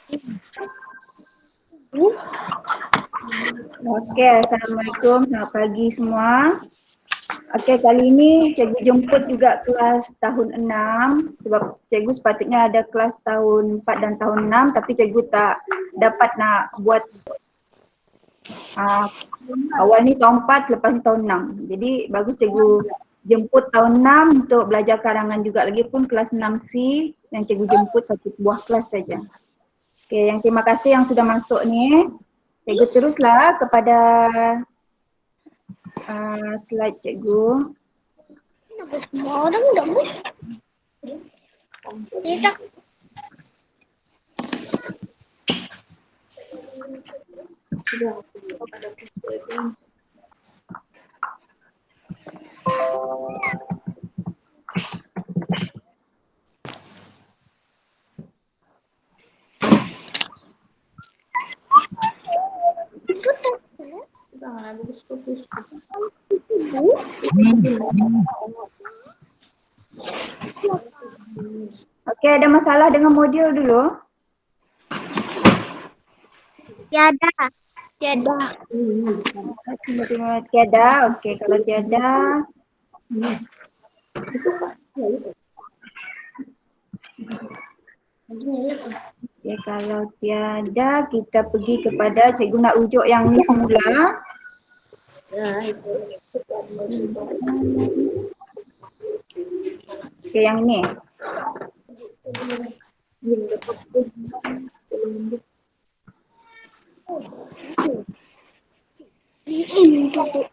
Okey, Assalamualaikum, selamat pagi semua. Okey, kali ini cikgu jemput juga kelas tahun 6 sebab cikgu sepatutnya ada kelas tahun 4 dan tahun 6 tapi cikgu tak dapat nak buat awal ni tahun 4 lepas ni tahun 6. Jadi bagus cikgu jemput tahun 6 untuk belajar karangan juga, lagipun kelas 6C yang cikgu jemput satu buah kelas saja. Okey, yang terima kasih yang sudah masuk ni. Cikgu teruslah kepada slide cikgu. Semua orang tak boleh. Dia tak. Okey, ada masalah dengan modul dulu? Tiada. Tiada. Tiada, okey, kalau tiada okey, kalau tiada kita pergi kepada cikgu nak rujuk yang ni semula. Okey, yang ni. Tutup.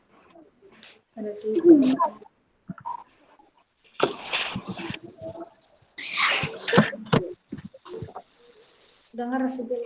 Dengar saja.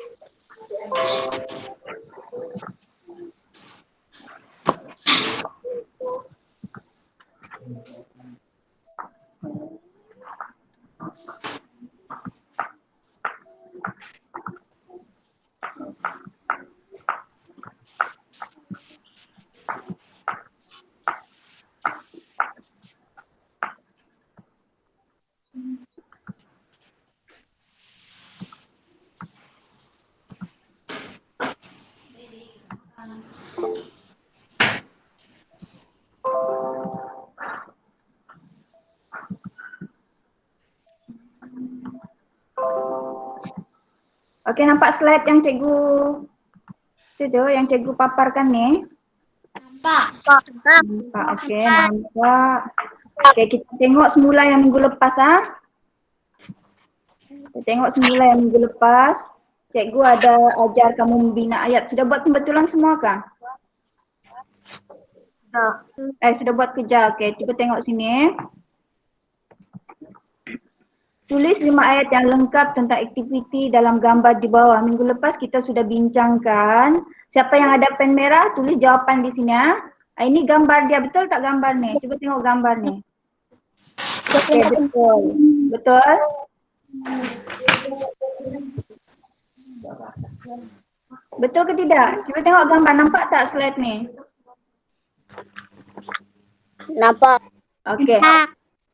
Okey, nampak slide yang cikgu yang cikgu paparkan ni? Nampak. Nampak, okey, nampak. Okey, kita tengok semula yang minggu lepas Kita tengok semula yang minggu lepas. Cikgu ada ajar kamu membina ayat. Sudah buat pembetulan semua kah? Sudah buat kerja. Okey, cuba tengok sini. Tulis 5 ayat yang lengkap tentang aktiviti dalam gambar di bawah. Minggu lepas kita sudah bincangkan. Siapa yang ada pen merah, tulis jawapan di sini. Ini gambar dia, betul tak gambar ni? Cuba tengok gambar ni. Okey, betul. Betul? Betul ke tidak? Cuba tengok gambar, nampak tak slide ni? Nampak. Okey.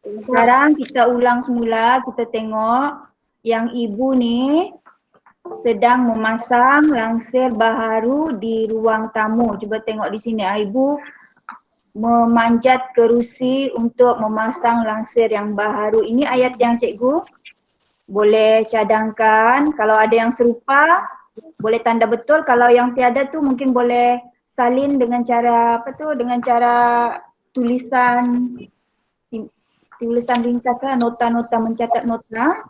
Sekarang kita ulang semula, kita tengok yang ibu ni sedang memasang langsir baharu di ruang tamu. Cuba tengok di sini, ibu memanjat kerusi untuk memasang langsir yang baharu. Ini ayat yang cikgu boleh cadangkan. Kalau ada yang serupa, boleh tanda betul. Kalau yang tiada tu mungkin boleh salin dengan cara dengan cara tulisan ringkas lah, nota-nota, mencatat nota.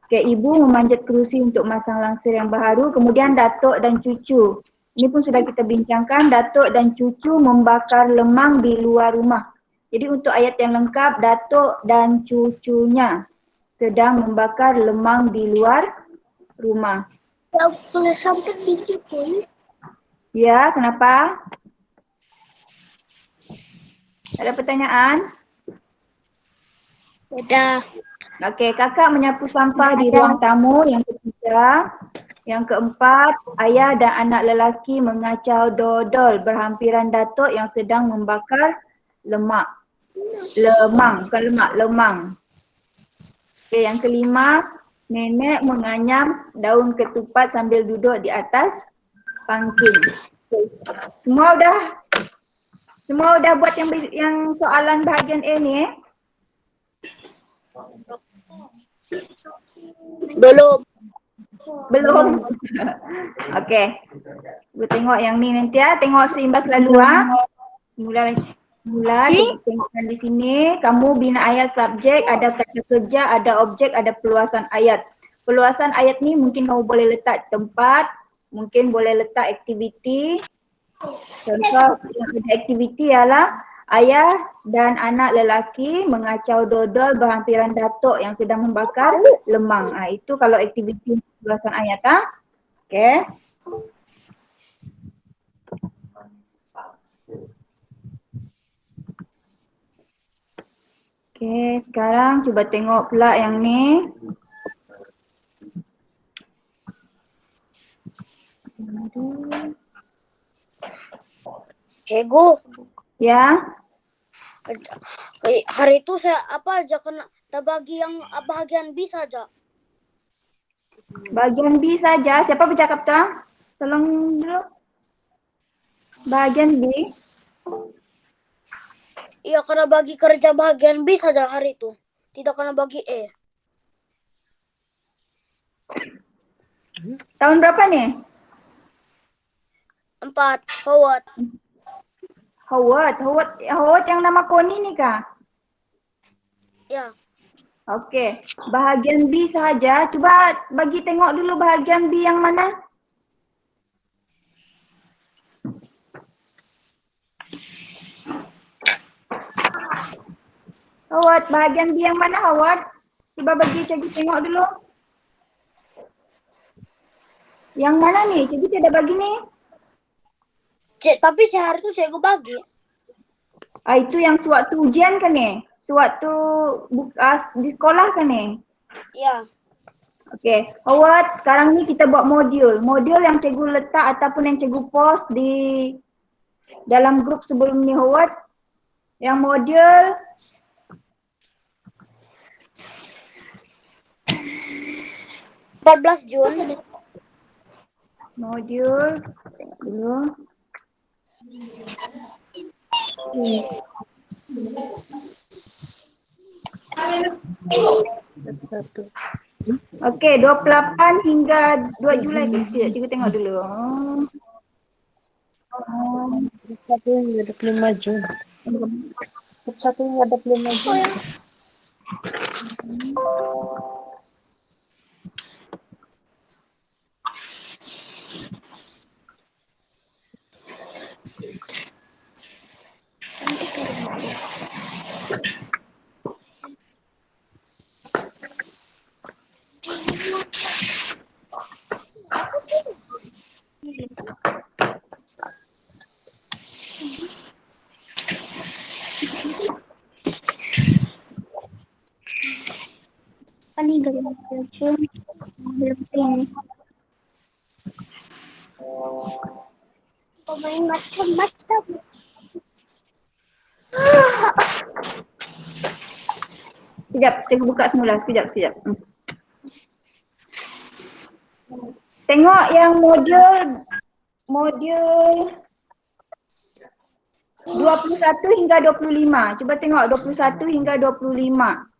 Okay, ibu memanjat kerusi untuk masang langsir yang baharu. Kemudian datuk dan cucu. Ini pun sudah kita bincangkan, datuk dan cucu membakar lemang di luar rumah. Jadi untuk ayat yang lengkap, datuk dan cucunya sedang membakar lemang di luar rumah. Yang boleh sampai video pun. Ya, kenapa? Ada pertanyaan? Ada. Okey, kakak menyapu sampah di ruang tamu. Yang ketiga. Yang keempat, ayah dan anak lelaki mengacau dodol berhampiran datuk yang sedang membakar lemang, bukan lemak, lemang. Okey, yang kelima, Nenek menganyam daun ketupat sambil duduk di atas pangking. Semua udah buat yang soalan bahagian A ni Belum. Belum. Okey. Kita tengok yang ni nanti ya. Tengok seimbas lalu Mula kita tengokkan di sini. Kamu bina ayat subjek, ada kata kerja, ada objek, ada perluasan ayat. Perluasan ayat ni mungkin kamu boleh letak tempat, mungkin boleh letak aktiviti. Contoh yang ada aktiviti ialah ayah dan anak lelaki mengacau dodol berhampiran datuk yang sedang membakar lemang. Itu kalau aktiviti perluasan ayat. Okey. Okey, sekarang cuba tengok pula yang ni. Cikgu, Ya. hari itu saya apa aja kena terbagi yang bahagian B saja. Bahagian B saja. Siapa bercakap tu? Tolong dulu. Bahagian B. Iya, kena bagi kerja bahagian B saja hari itu. Tidak kena bagi E. Tahun berapa ni? 4. Howard. Howard yang nama Koni ni kah? Ya. Okey. Bahagian B sahaja. Cuba bagi tengok dulu bahagian B yang mana? Howard, bahagian B yang mana Howard? Cuba bagi cikgu tengok dulu. Yang mana ni? Cikgu tidak bagi ni. Tapi sehari itu cikgu bagi. Itu yang sewaktu ujian kan ni? Sewaktu di sekolah kan ni? Ya. Okey. Howard, sekarang ni kita buat modul. Modul yang cikgu letak ataupun yang cikgu post di dalam grup sebelum ni Howard. Yang modul 14 Jun. Modul, tengok dulu. Okey, 28 hingga 2 Julai ke? Sekejap, cikgu tengok dulu. 1 hingga 25 Jun. 1 hingga 25 Jun. Pemain macam-macam. Sekejap, cikgu buka semula. Sekejap. Tengok yang modul 21 hingga 25. Cuba tengok 21 hingga 25.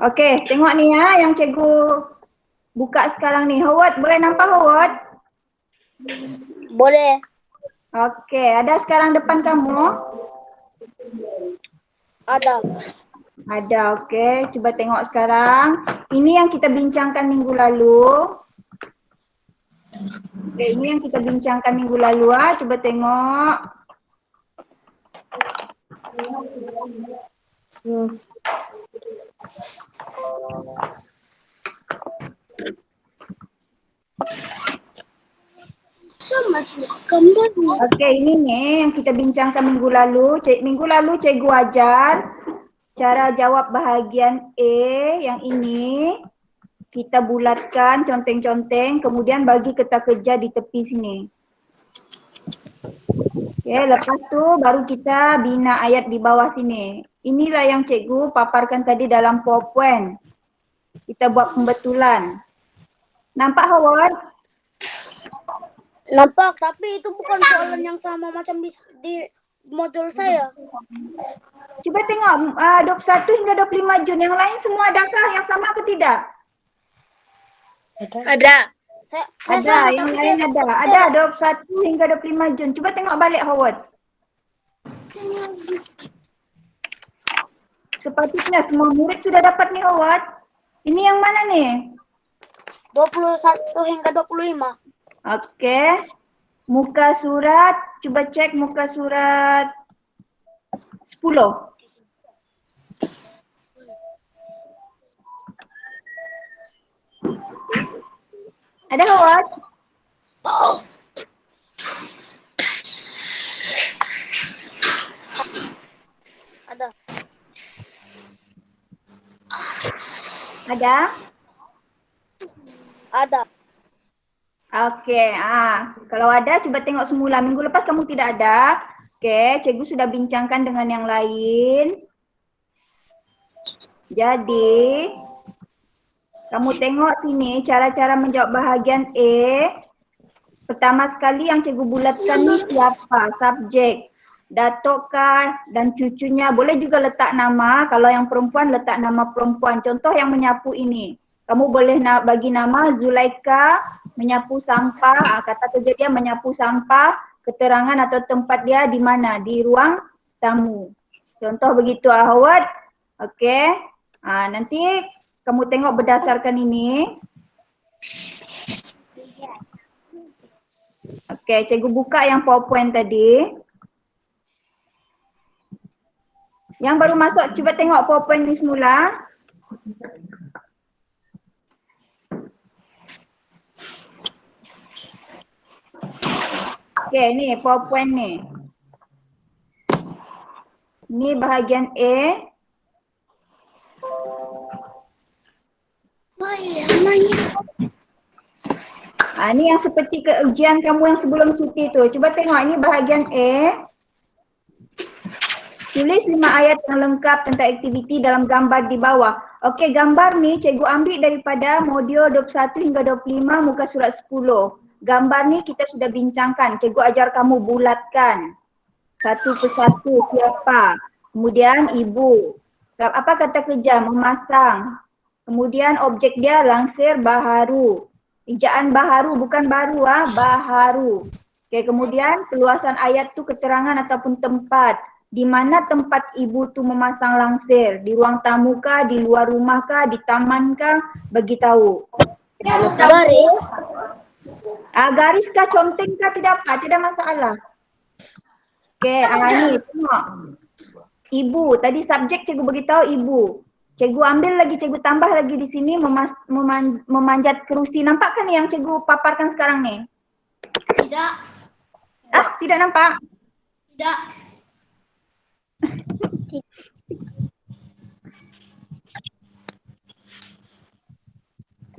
Okey, tengok ni ya yang cikgu buka sekarang ni. Howard, boleh nampak Howard? Boleh. Okey, ada sekarang depan kamu? Ada. Ada, okey. Cuba tengok sekarang. Ini yang kita bincangkan minggu lalu. Okey, ini yang kita bincangkan minggu lalu. Cuba tengok. Sama gambarnya. Okey, ini nih yang kita bincangkan minggu lalu. Minggu lalu cikgu ajar cara jawab bahagian A yang ini. Kita bulatkan conteng-conteng, kemudian bagi kertas kerja di tepi sini. Okey, lepas tu baru kita bina ayat di bawah sini. Inilah yang cikgu paparkan tadi dalam PowerPoint. Kita buat pembetulan. Nampak Howard? Nampak, tapi itu bukan soalan yang sama macam di modul saya. Cuba tengok 21 hingga 25 Jun. Yang lain semua adakah yang sama atau tidak? Ada. Saya Ada, sama, yang tapi lain ada. Ada 21 hingga 25 Jun. Cuba tengok balik Howard. Sepatutnya semua murid sudah dapat nih Howard. Ini yang mana nih? 21 hingga 25. Okey. Muka surat, cuba cek muka surat 10. Ada Howard? Ada. Ada? Ada. Okey, kalau ada cuba tengok semula. Minggu lepas kamu tidak ada. Okey, cikgu sudah bincangkan dengan yang lain. Jadi, kamu tengok sini cara-cara menjawab bahagian A. Pertama sekali yang cikgu bulatkan ni siapa? Subjek. Datuk kah dan cucunya. Boleh juga letak nama. Kalau yang perempuan letak nama perempuan. Contoh yang menyapu ini. Kamu boleh bagi nama Zulaika menyapu sampah. Kata kerja dia menyapu sampah. Keterangan atau tempat dia di mana? Di ruang tamu. Contoh begitu Howard. Okey. Nanti kamu tengok berdasarkan ini. Okey, cikgu buka yang PowerPoint tadi. Yang baru masuk, cuba tengok PowerPoint ni semula. Okey, ni PowerPoint ni. Ni bahagian A. Ni yang seperti keujian kamu yang sebelum cuti tu. Cuba tengok ini bahagian A. Tulis 5 ayat yang lengkap tentang aktiviti dalam gambar di bawah. Okey, gambar ni cikgu ambil daripada modul 21 hingga 25 muka surat 10. Gambar ni kita sudah bincangkan. Cikgu ajar kamu bulatkan. Satu persatu siapa. Kemudian ibu. Apa kata kerja? Memasang. Kemudian objek dia langsir baharu. Ejaan baharu bukan baru baharu. Okey, kemudian peluasan ayat tu keterangan ataupun tempat. Di mana tempat ibu tu memasang langsir? Di ruang tamu kah, di luar rumah kah, di taman kah? Bagi tahu. Garis. Garis kah, conteng kah, tidak apa, tidak masalah. Okey, ni tengok. Ibu, tadi subjek cikgu beritahu ibu. Cikgu ambil lagi, cikgu tambah lagi di sini memanjat kerusi. Nampak kan yang cikgu paparkan sekarang ni? Tidak. Tidak nampak? Tidak.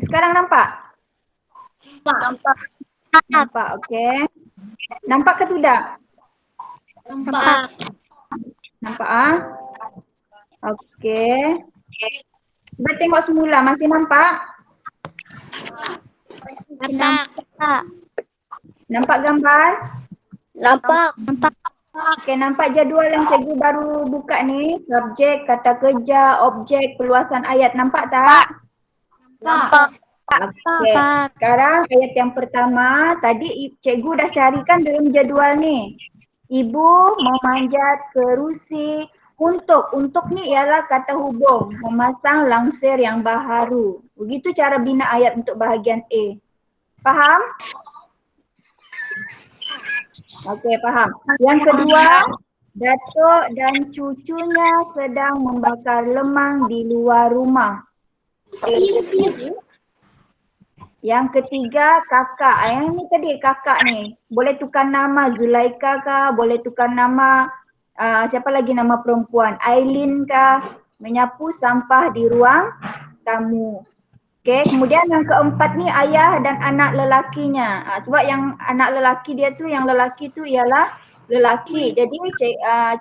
Sekarang nampak? Nampak. Nampak, okey. Nampak ke tidak? Nampak. Nampak Okey. Cuba tengok semula, masih nampak? Nampak. Nampak gambar? Nampak. Okey, nampak jadual yang cikgu baru buka ni. Subjek, kata kerja, objek, peluasan ayat. Nampak tak? Nampak. Okey, sekarang ayat yang pertama. Tadi cikgu dah carikan dalam jadual ni. Ibu memanjat kerusi. Untuk ni ialah kata hubung. Memasang langsir yang baharu. Begitu cara bina ayat untuk bahagian A. Faham? Okey, faham. Yang kedua, Datuk dan cucunya sedang membakar lemang di luar rumah. Yang ketiga kakak. Yang ni tadi kakak ni. Boleh tukar nama Zulaika kah? Boleh tukar nama siapa lagi nama perempuan? Aileen kah? Menyapu sampah di ruang tamu. Okey, kemudian yang keempat ni ayah dan anak lelakinya. Sebab yang anak lelaki dia tu, yang lelaki tu ialah lelaki. Jadi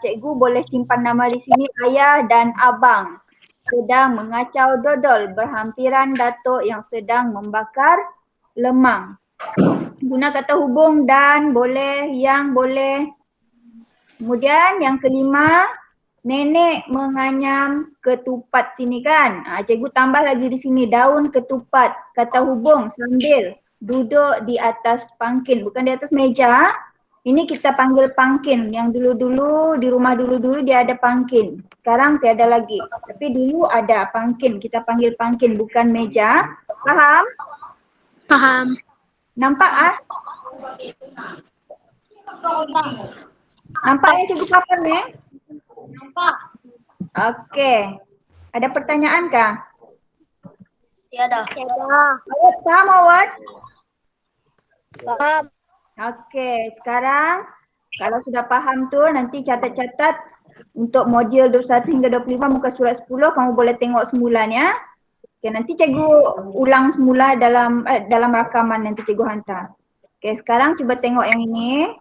cikgu boleh simpan nama di sini ayah dan abang. Sedang mengacau dodol berhampiran datuk yang sedang membakar lemang. Guna kata hubung dan boleh, yang boleh. Kemudian yang kelima, nenek menganyam ketupat sini kan. Cikgu tambah lagi di sini daun ketupat, kata hubung sambil duduk di atas pangkin, bukan di atas meja. Ini kita panggil pangkin. Yang dulu-dulu di rumah dulu-dulu dia ada pangkin. Sekarang tiada lagi. Tapi dulu ada pangkin. Kita panggil pangkin bukan meja. Faham? Paham. Nampak Nampak yang cikgu papan ni? Nampak. Okey. Ada pertanyaan kah? Tiada. Awak faham awak? Paham. Okey, sekarang kalau sudah faham tu nanti catat-catat untuk modul 21 hingga 25 muka surat 10 kamu boleh tengok semulanya. Okey, nanti cikgu ulang semula dalam rakaman nanti cikgu hantar. Okey, sekarang cuba tengok yang ini.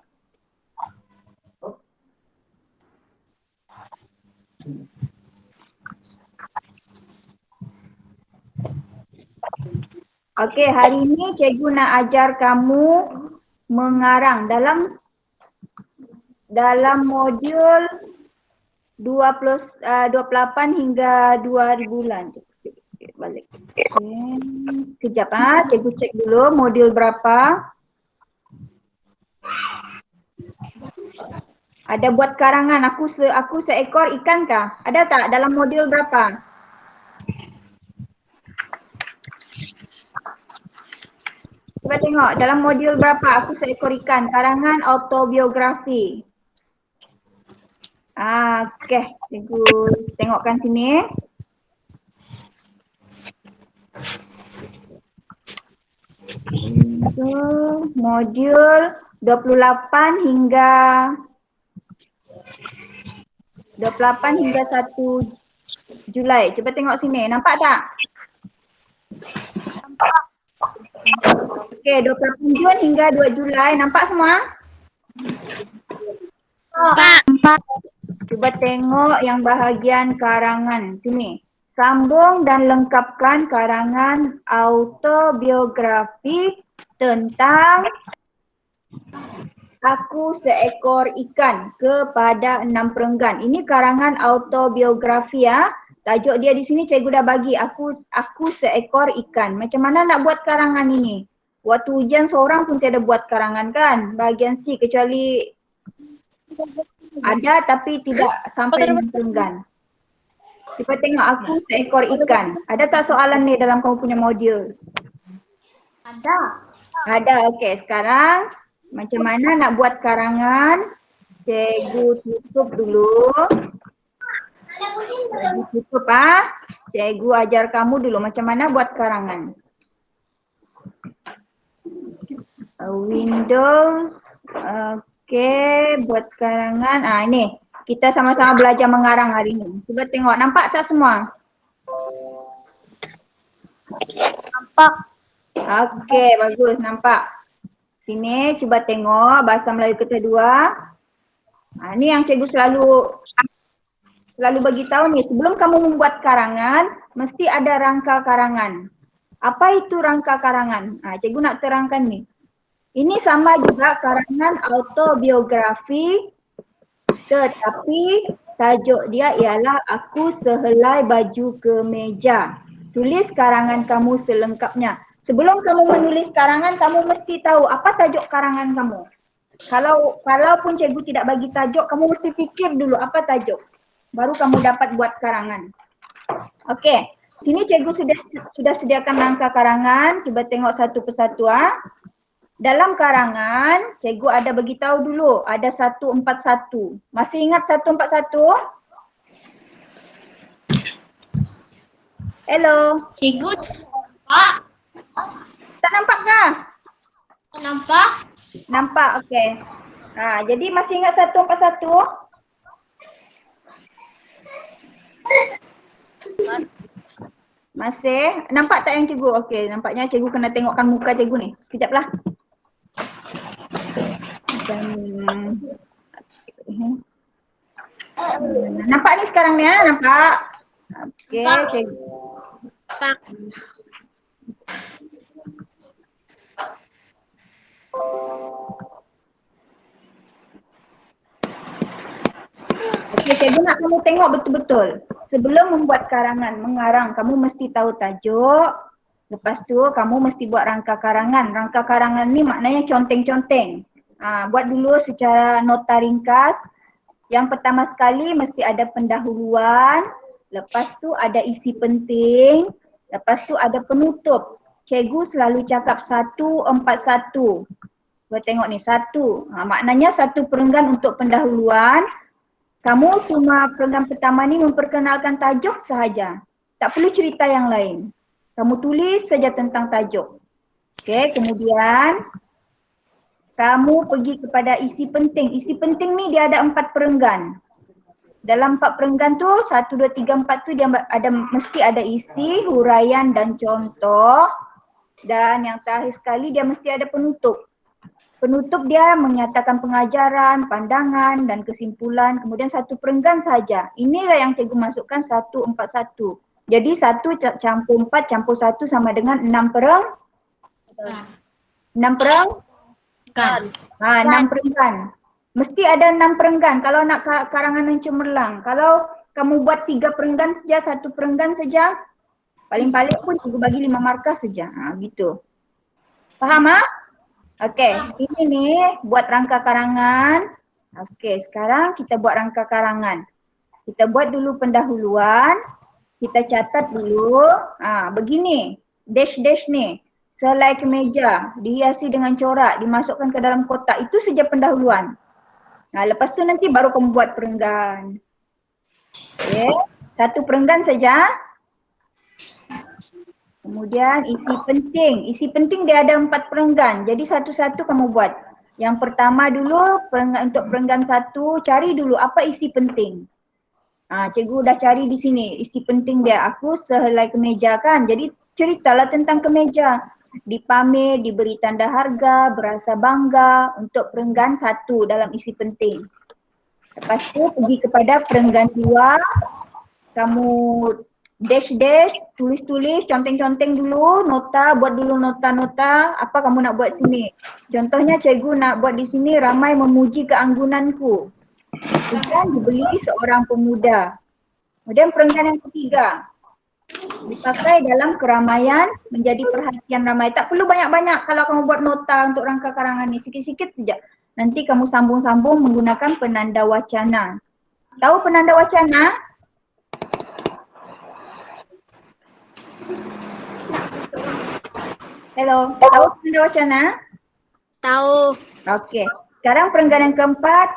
Okey, hari ini cikgu nak ajar kamu mengarang dalam modul 28 hingga 2000 bulan. Balik. Sekejap cikgu cek dulu modul berapa. Ada buat karangan aku seekor ikan kah? Ada tak dalam modul berapa? Cuba tengok dalam modul berapa aku seekor ikan, karangan autobiografi. Okey, cikgu tengokkan sini. Modul 28 hingga 1 Julai. Cuba tengok sini, nampak tak? Nampak. Okey, 28 Jun hingga 2 Julai, nampak semua? Nampak. Cuba tengok yang bahagian karangan. Sini. Sambung dan lengkapkan karangan autobiografi tentang Aku Seekor Ikan kepada 6 perenggan. Ini karangan autobiografi ya. Tajuk dia di sini cikgu dah bagi, Aku Seekor Ikan. Macam mana nak buat karangan ini? Waktu ujian seorang pun tiada buat karangan kan? Bahagian C kecuali ada tapi tidak sampai 6 perenggan. Cuba tengok Aku Seekor Ikan. Ada tak soalan ni dalam kamu punya modul? Ada. Ada, okey. Sekarang macam mana nak buat karangan? Cikgu tutup dulu. Cikgu tutup Cikgu ajar kamu dulu macam mana buat karangan. Windows. Okey, buat karangan. Ini. Kita sama-sama belajar mengarang hari ini. Cuba tengok. Nampak tak semua? Nampak. Okey, bagus. Nampak. Sini cuba tengok bahasa Melayu kedua. Ni yang cikgu selalu bagi tahu ni, sebelum kamu membuat karangan mesti ada rangka karangan. Apa itu rangka karangan? Cikgu nak terangkan ni. Ini sama juga karangan autobiografi tetapi tajuk dia ialah Aku Sehelai Baju Kemeja. Tulis karangan kamu selengkapnya. Sebelum kamu menulis karangan, kamu mesti tahu apa tajuk karangan kamu. Kalaupun cikgu tidak bagi tajuk, kamu mesti fikir dulu apa tajuk. Baru kamu dapat buat karangan. Okey, sini cikgu sudah sediakan rangka karangan. Cuba tengok satu persatu. Dalam karangan, cikgu ada bagi tahu dulu ada 141. Masih ingat 141? Hello. Cikgu. Pak. Tak nampak kah? Nampak? Nampak, okey. Jadi masih ingat 141? Masih? Nampak tak yang cikgu? Okey, nampaknya cikgu kena tengokkan muka cikgu ni. Sekejaplah. Nampak ni sekarang ni nampak? Okey, cikgu. Nampak. Okey, cikgu nak kamu tengok betul-betul. Sebelum membuat karangan, mengarang, kamu mesti tahu tajuk. Lepas tu kamu mesti buat rangka karangan. Rangka karangan ni maknanya conteng-conteng. Buat dulu secara nota ringkas. Yang pertama sekali mesti ada pendahuluan. Lepas tu ada isi penting. Lepas tu ada penutup. Cikgu selalu cakap 141. Kau tengok ni, 1. Maknanya 1 perenggan untuk pendahuluan. Kamu cuma perenggan pertama ni memperkenalkan tajuk sahaja. Tak perlu cerita yang lain. Kamu tulis saja tentang tajuk. Okey, kemudian kamu pergi kepada isi penting. Isi penting ni dia ada 4 perenggan. Dalam 4 perenggan tu, 1, 2, 3, 4 tu dia mesti ada isi, huraian dan contoh. Dan yang terakhir sekali dia mesti ada penutup. Penutup dia menyatakan pengajaran, pandangan dan kesimpulan, kemudian 1 perenggan saja. Inilah yang cikgu masukkan 141. Jadi 1 campur 4 campur 1 sama dengan 6 pereng. 6 pereng? 6 perenggan. Mesti ada 6 perenggan kalau nak karangan yang cemerlang. Kalau kamu buat 3 perenggan saja, 1 perenggan saja, paling-paling pun cikgu bagi 5 markah saja. Gitu. Faham Okey, ini ni buat rangka karangan. Okey, sekarang kita buat rangka karangan. Kita buat dulu pendahuluan. Kita catat dulu. Begini, dash-dash ni. Selai kemeja, dihiasi dengan corak, dimasukkan ke dalam kotak. Itu saja pendahuluan. Lepas tu nanti baru kamu buat perenggan. Okey, 1 perenggan saja. Kemudian isi penting. Isi penting dia ada 4 perenggan. Jadi satu-satu kamu buat. Yang pertama dulu untuk perenggan 1, cari dulu apa isi penting. Cikgu dah cari di sini. Isi penting dia, aku sehelai kemeja kan. Jadi ceritalah tentang kemeja. Dipamer, diberi tanda harga, berasa bangga untuk perenggan 1 dalam isi penting. Lepas tu pergi kepada perenggan 2. Kamu dash-dash, tulis-tulis, conteng-conteng dulu, nota, buat dulu nota-nota, apa kamu nak buat sini. Contohnya cikgu nak buat di sini, ramai memuji keanggunanku. Ikan dibeli seorang pemuda. Kemudian perenggan yang ketiga, dipakai dalam keramaian, menjadi perhatian ramai. Tak perlu banyak-banyak kalau kamu buat nota untuk rangka karangan ni, sikit-sikit saja. Nanti kamu sambung-sambung menggunakan penanda wacana. Tahu penanda wacana? Hello, tahu penanda wacana? Tahu. Okey, sekarang perenggan yang keempat.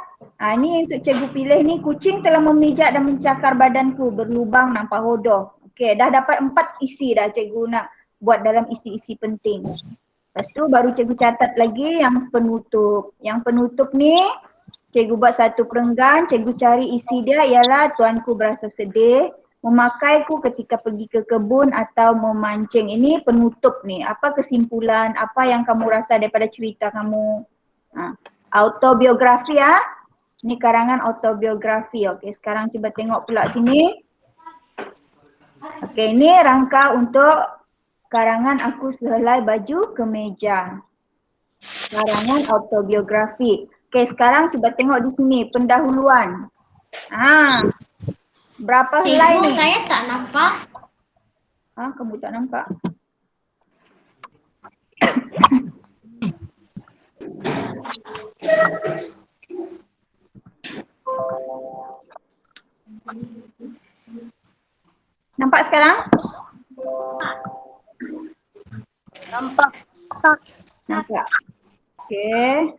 Ni untuk cikgu pilih ni, kucing telah memijak dan mencakar badanku, berlubang nampak hodoh. Okey, dah dapat 4 isi dah cikgu nak buat dalam isi-isi penting. Lepas tu baru cikgu catat lagi yang penutup. Yang penutup ni cikgu buat 1 perenggan, cikgu cari isi dia ialah tuanku berasa sedih, memakaiku ketika pergi ke kebun atau memancing. Ini penutup ni. Apa kesimpulan, apa yang kamu rasa daripada cerita kamu. Autobiografi Ini karangan autobiografi. Okey, sekarang cuba tengok pula sini. Okey, ini rangka untuk karangan aku sehelai baju kemeja. Karangan autobiografi. Okey, sekarang cuba tengok di sini pendahuluan. Berapa helai ni? Saya tak nampak. Kamu tak nampak? Nampak sekarang? Nampak. Nampak. Okey.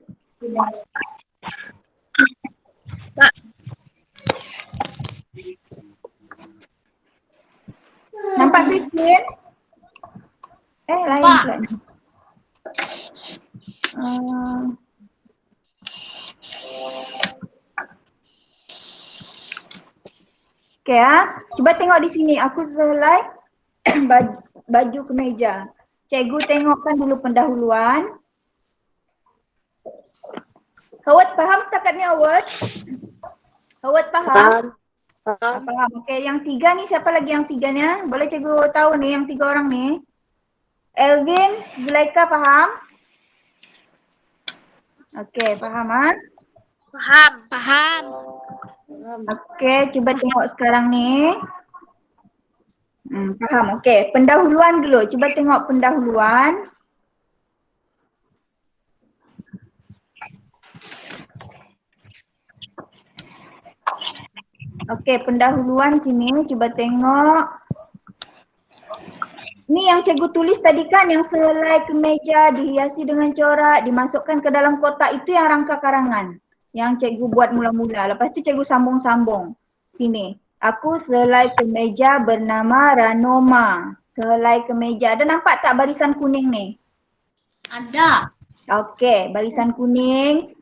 Nampak Christine? Lain pula ni. Uh, Okey cuba tengok di sini. Aku selai baju kemeja. Cikgu tengokkan dulu pendahuluan. Howard faham setakat ni Howard? Howard faham? Faham. Okey, yang tiga ni siapa lagi yang tiganya? Boleh cikgu tahu ni yang tiga orang ni? Elvin, Zulaika faham? Okey, faham ah? Paham. Okey, cuba tengok sekarang ni. Faham. Okey, pendahuluan dulu. Cuba tengok pendahuluan. Okey, pendahuluan sini cuba tengok. Ni yang cikgu tulis tadi kan, yang selai kemeja dihiasi dengan corak, dimasukkan ke dalam kotak, itu yang rangka karangan. Yang cikgu buat mula-mula. Lepas tu cikgu sambung-sambung. Sini. Aku selai kemeja bernama Ranoma. Selai kemeja. Ada nampak tak barisan kuning ni? Ada. Okey, barisan kuning.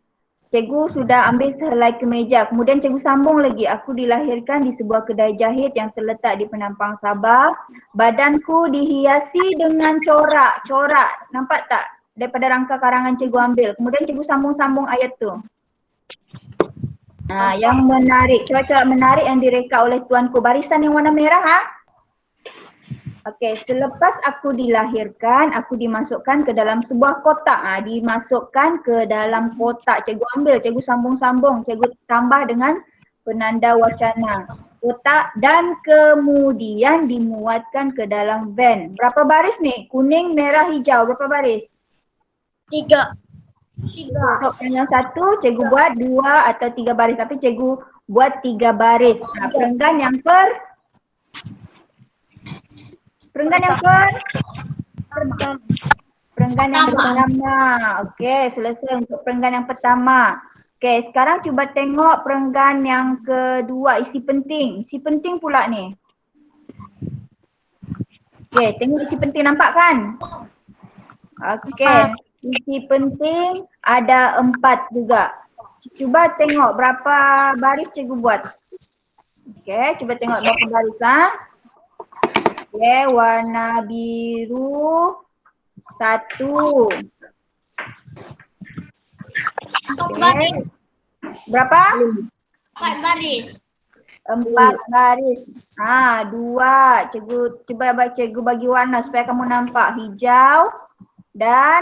Cikgu sudah ambil sehelai kemeja. Kemudian cikgu sambung lagi. Aku dilahirkan di sebuah kedai jahit yang terletak di Penampang Sabah. Badanku dihiasi dengan corak. Corak. Nampak tak? Daripada rangka karangan cikgu ambil. Kemudian cikgu sambung-sambung ayat tu. Yang menarik. Corak-corak menarik yang direka oleh tuanku. Barisan yang warna merah ha? Okey, selepas aku dilahirkan, aku dimasukkan ke dalam sebuah kotak. Dimasukkan ke dalam kotak. Cikgu ambil, cikgu sambung-sambung, cikgu tambah dengan penanda wacana. Kotak dan kemudian dimuatkan ke dalam van. Berapa baris ni? Kuning, merah, hijau. Berapa baris? 3. Untuk yang satu, cikgu buat 2 atau 3 baris. Tapi cikgu buat 3 baris. Perenggan yang Perenggan yang pertama. Okey, selesai untuk perenggan yang pertama. Okey, sekarang cuba tengok perenggan yang kedua, isi penting. Isi penting pula ni. Okey, tengok isi penting, nampak kan? Okey, isi penting ada 4 juga. Cuba tengok berapa baris cikgu buat. Okey, cuba tengok berapa baris Okey, warna biru 1. Okey. Berapa? 4 baris. 4 baris. 2. Cikgu cuba cikgu bagi warna supaya kamu nampak. Hijau dan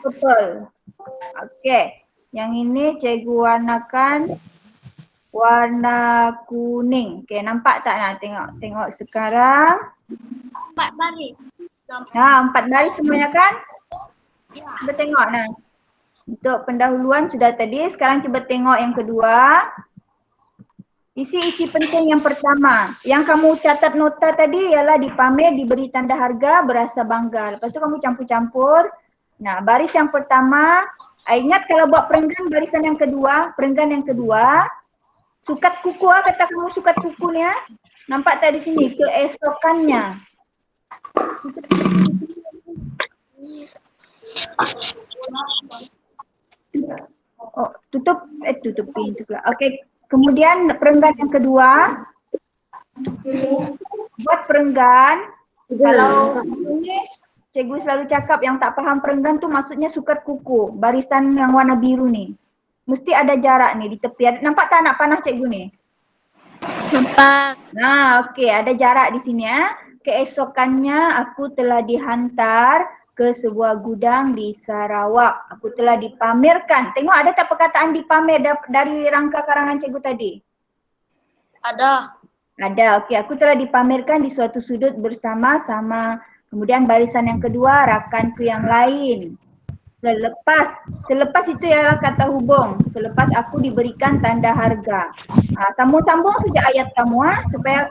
purple. Okey. Yang ini cikgu warnakan warna kuning. Okey, nampak tak nak tengok sekarang? 4 baris. 4 baris semuanya kan? Cuba tengok nah. Untuk pendahuluan sudah tadi, sekarang cuba tengok yang kedua. Isi-isi penting yang pertama. Yang kamu catat nota tadi ialah dipamer, diberi tanda harga, berasa bangga. Lepas tu kamu campur-campur. Nah, baris yang pertama, ingat kalau buat perenggan barisan yang kedua, sukat kuku kata kamu sukat kuku ni Nampak tak di sini keesokannya. Tutup pintu pula. Okey, kemudian perenggan yang kedua. Buat perenggan, kalau sebelumnya cikgu selalu cakap yang tak faham perenggan tu maksudnya sukat kuku, barisan yang warna biru ni. Mesti ada jarak ni di tepi. Nampak tak anak panah cikgu ni? Nampak. Okey, ada jarak di sini Keesokannya aku telah dihantar ke sebuah gudang di Sarawak. Aku telah dipamerkan. Tengok ada tak perkataan dipamer dari rangka karangan cikgu tadi? Ada. Ada. Okey, aku telah dipamerkan di suatu sudut bersama-sama. Kemudian barisan yang kedua, rakanku yang lain. Selepas itu ialah kata hubung. Selepas aku diberikan tanda harga. Sambung-sambung saja ayat kamu supaya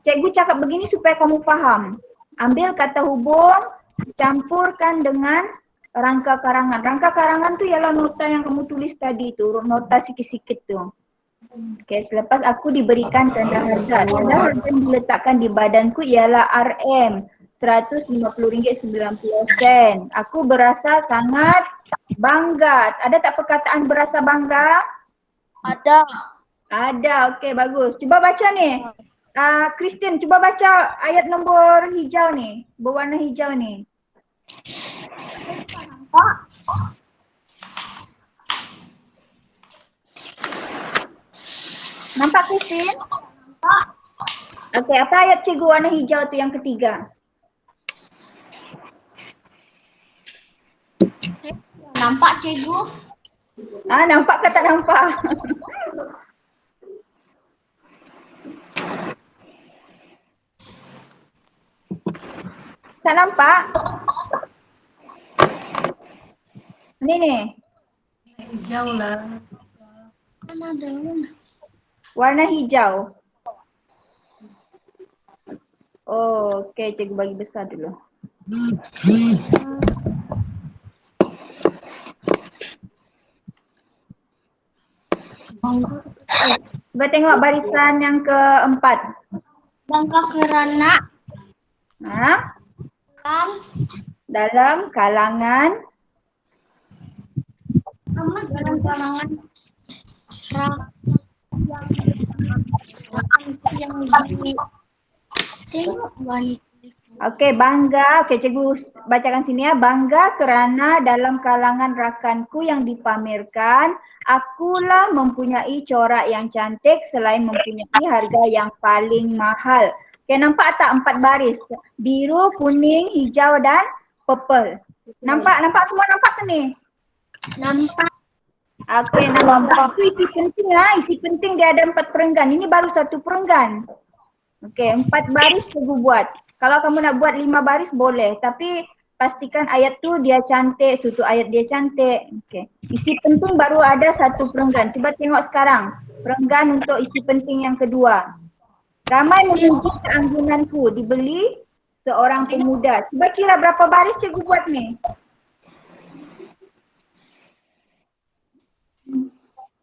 cikgu cakap begini supaya kamu faham. Ambil kata hubung, campurkan dengan rangka karangan. Rangka karangan tu ialah nota yang kamu tulis tadi tu, nota sikit-sikit tu. Okey, selepas aku diberikan tanda harga. Tanda harga yang diletakkan di badanku ialah RM. RM150.90. Aku berasa sangat bangga. Ada tak perkataan berasa bangga? Ada. Ada, okey bagus. Cuba baca ni. Christine, cuba baca ayat nombor hijau ni. Berwarna hijau ni. Nampak Christine? Okey, apa ayat cikgu warna hijau tu yang ketiga? Nampak cikgu? Nampak ke tak nampak? Tak nampak? Ni. Hijau lah. Mana ada? Warna hijau. Oh, okey, cikgu bagi besar dulu. Cuba tengok barisan yang keempat. Bangka kerana Dalam kalangan dalam kalangan yang tengok wanita. Okey, bangga. Okey, cikgu bacakan sini ya. Bangga kerana dalam kalangan rakanku yang dipamerkan, akulah mempunyai corak yang cantik selain mempunyai harga yang paling mahal. Okey, nampak tak 4 baris? Biru, kuning, hijau dan purple. Nampak semua nampak ke ni? Nampak. Okey, nampak. Itu isi penting isi penting dia ada 4 perenggan. Ini baru 1 perenggan. Okey, 4 baris cikgu buat. Kalau kamu nak buat 5 baris boleh, tapi pastikan ayat tu dia cantik, suatu ayat dia cantik. Okey. Isi penting baru ada 1 perenggan. Cuba tengok sekarang. Perenggan untuk isi penting yang kedua. Ramai memuji keanggunanku, dibeli seorang pemuda. Cuba kira berapa baris cikgu buat ni?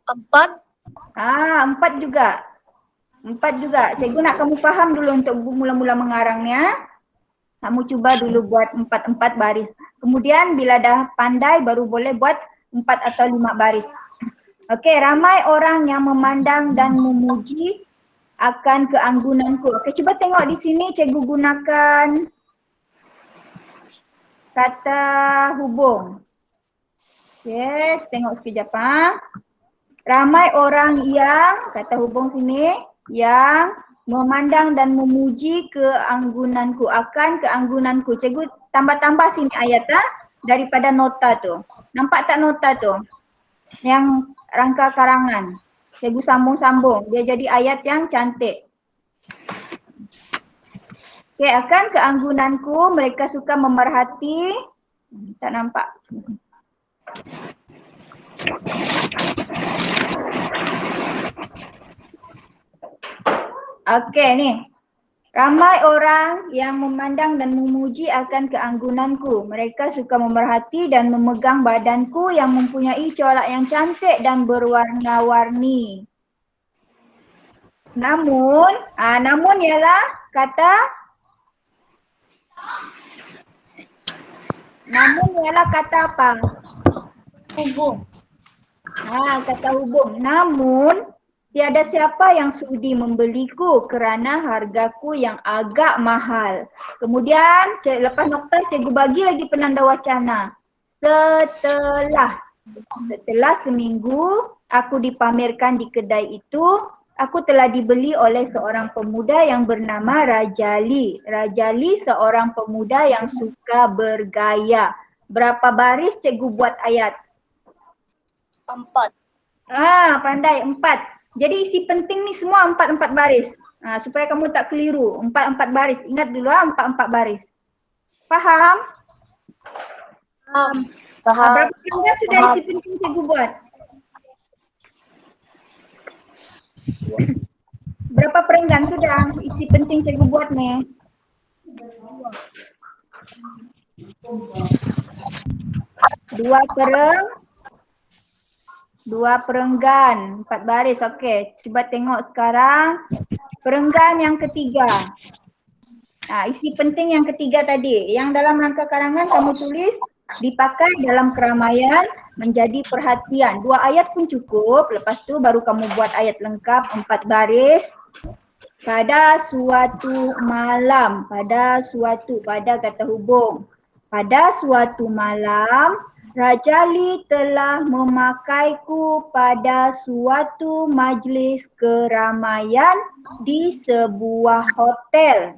4. 4 juga. 4 juga. Cikgu nak kamu faham dulu untuk mula-mula mengarangnya. Kamu cuba dulu buat 4 baris. Kemudian bila dah pandai baru boleh buat 4 atau 5 baris. Okey, ramai orang yang memandang dan memuji akan keanggunanku. Okey, cuba tengok di sini cikgu gunakan kata hubung. Okey, tengok sekejap Ramai orang yang, kata hubung sini, yang memandang dan memuji keanggunanku, akan keanggunanku. Cikgu tambah-tambah sini ayat daripada nota tu. Nampak tak nota tu? Yang rangka karangan. Cikgu sambung-sambung. Dia jadi ayat yang cantik. Okey, akan keanggunanku mereka suka memerhati. Tak nampak. Okey ni. Ramai orang yang memandang dan memuji akan keanggunanku. Mereka suka memerhati dan memegang badanku yang mempunyai corak yang cantik dan berwarna-warni. Namun ialah kata apa? Hubung. Kata hubung. Namun tiada siapa yang sudi membeliku kerana hargaku yang agak mahal. Kemudian lepas nokta cikgu bagi lagi penanda wacana. Setelah seminggu aku dipamerkan di kedai itu, aku telah dibeli oleh seorang pemuda yang bernama Rajali. Rajali seorang pemuda yang suka bergaya. Berapa baris cikgu buat ayat? 4. Pandai 4. Jadi isi penting ni semua 4 baris. Supaya kamu tak keliru. 4 baris. Ingat dulu 4 baris. Faham? Berapa perenggan sudah isi penting cikgu buat? Berapa perenggan sudah isi penting cikgu buat ni? 2 perenggan, 4 baris. Okey, cuba tengok sekarang perenggan yang ketiga. Isi penting yang ketiga tadi, yang dalam rangka karangan kamu tulis dipakai dalam keramaian menjadi perhatian. 2 ayat pun cukup, lepas tu baru kamu buat ayat lengkap 4 baris. Pada suatu malam, pada kata hubung. Pada suatu malam, Raja Li telah memakaiku pada suatu majlis keramaian di sebuah hotel.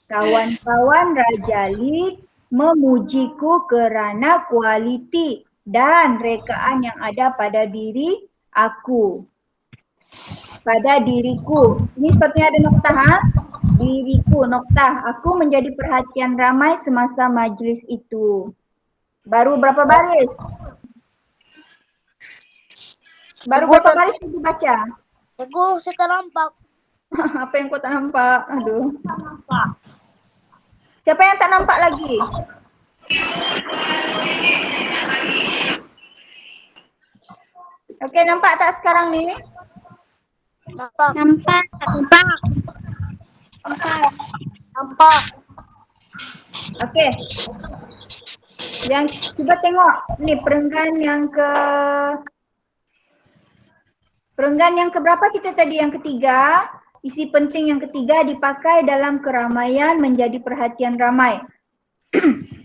Kawan-kawan Raja Li memujiku kerana kualiti dan rekaan yang ada pada diri aku. Pada diriku. Ini sepatutnya ada noktah, Diriku, noktah. Aku menjadi perhatian ramai semasa majlis itu. Baru berapa baris? Baru berapa baris itu baca? Cikgu, saya tak nampak. Apa yang kau tak nampak? Aduh. Siapa yang tak nampak lagi? Okey, nampak tak sekarang ni? Nampak. Okey. Yang cuba tengok ni perenggan yang berapa kita tadi? Yang ketiga. Isi penting yang ketiga dipakai dalam keramaian menjadi perhatian ramai.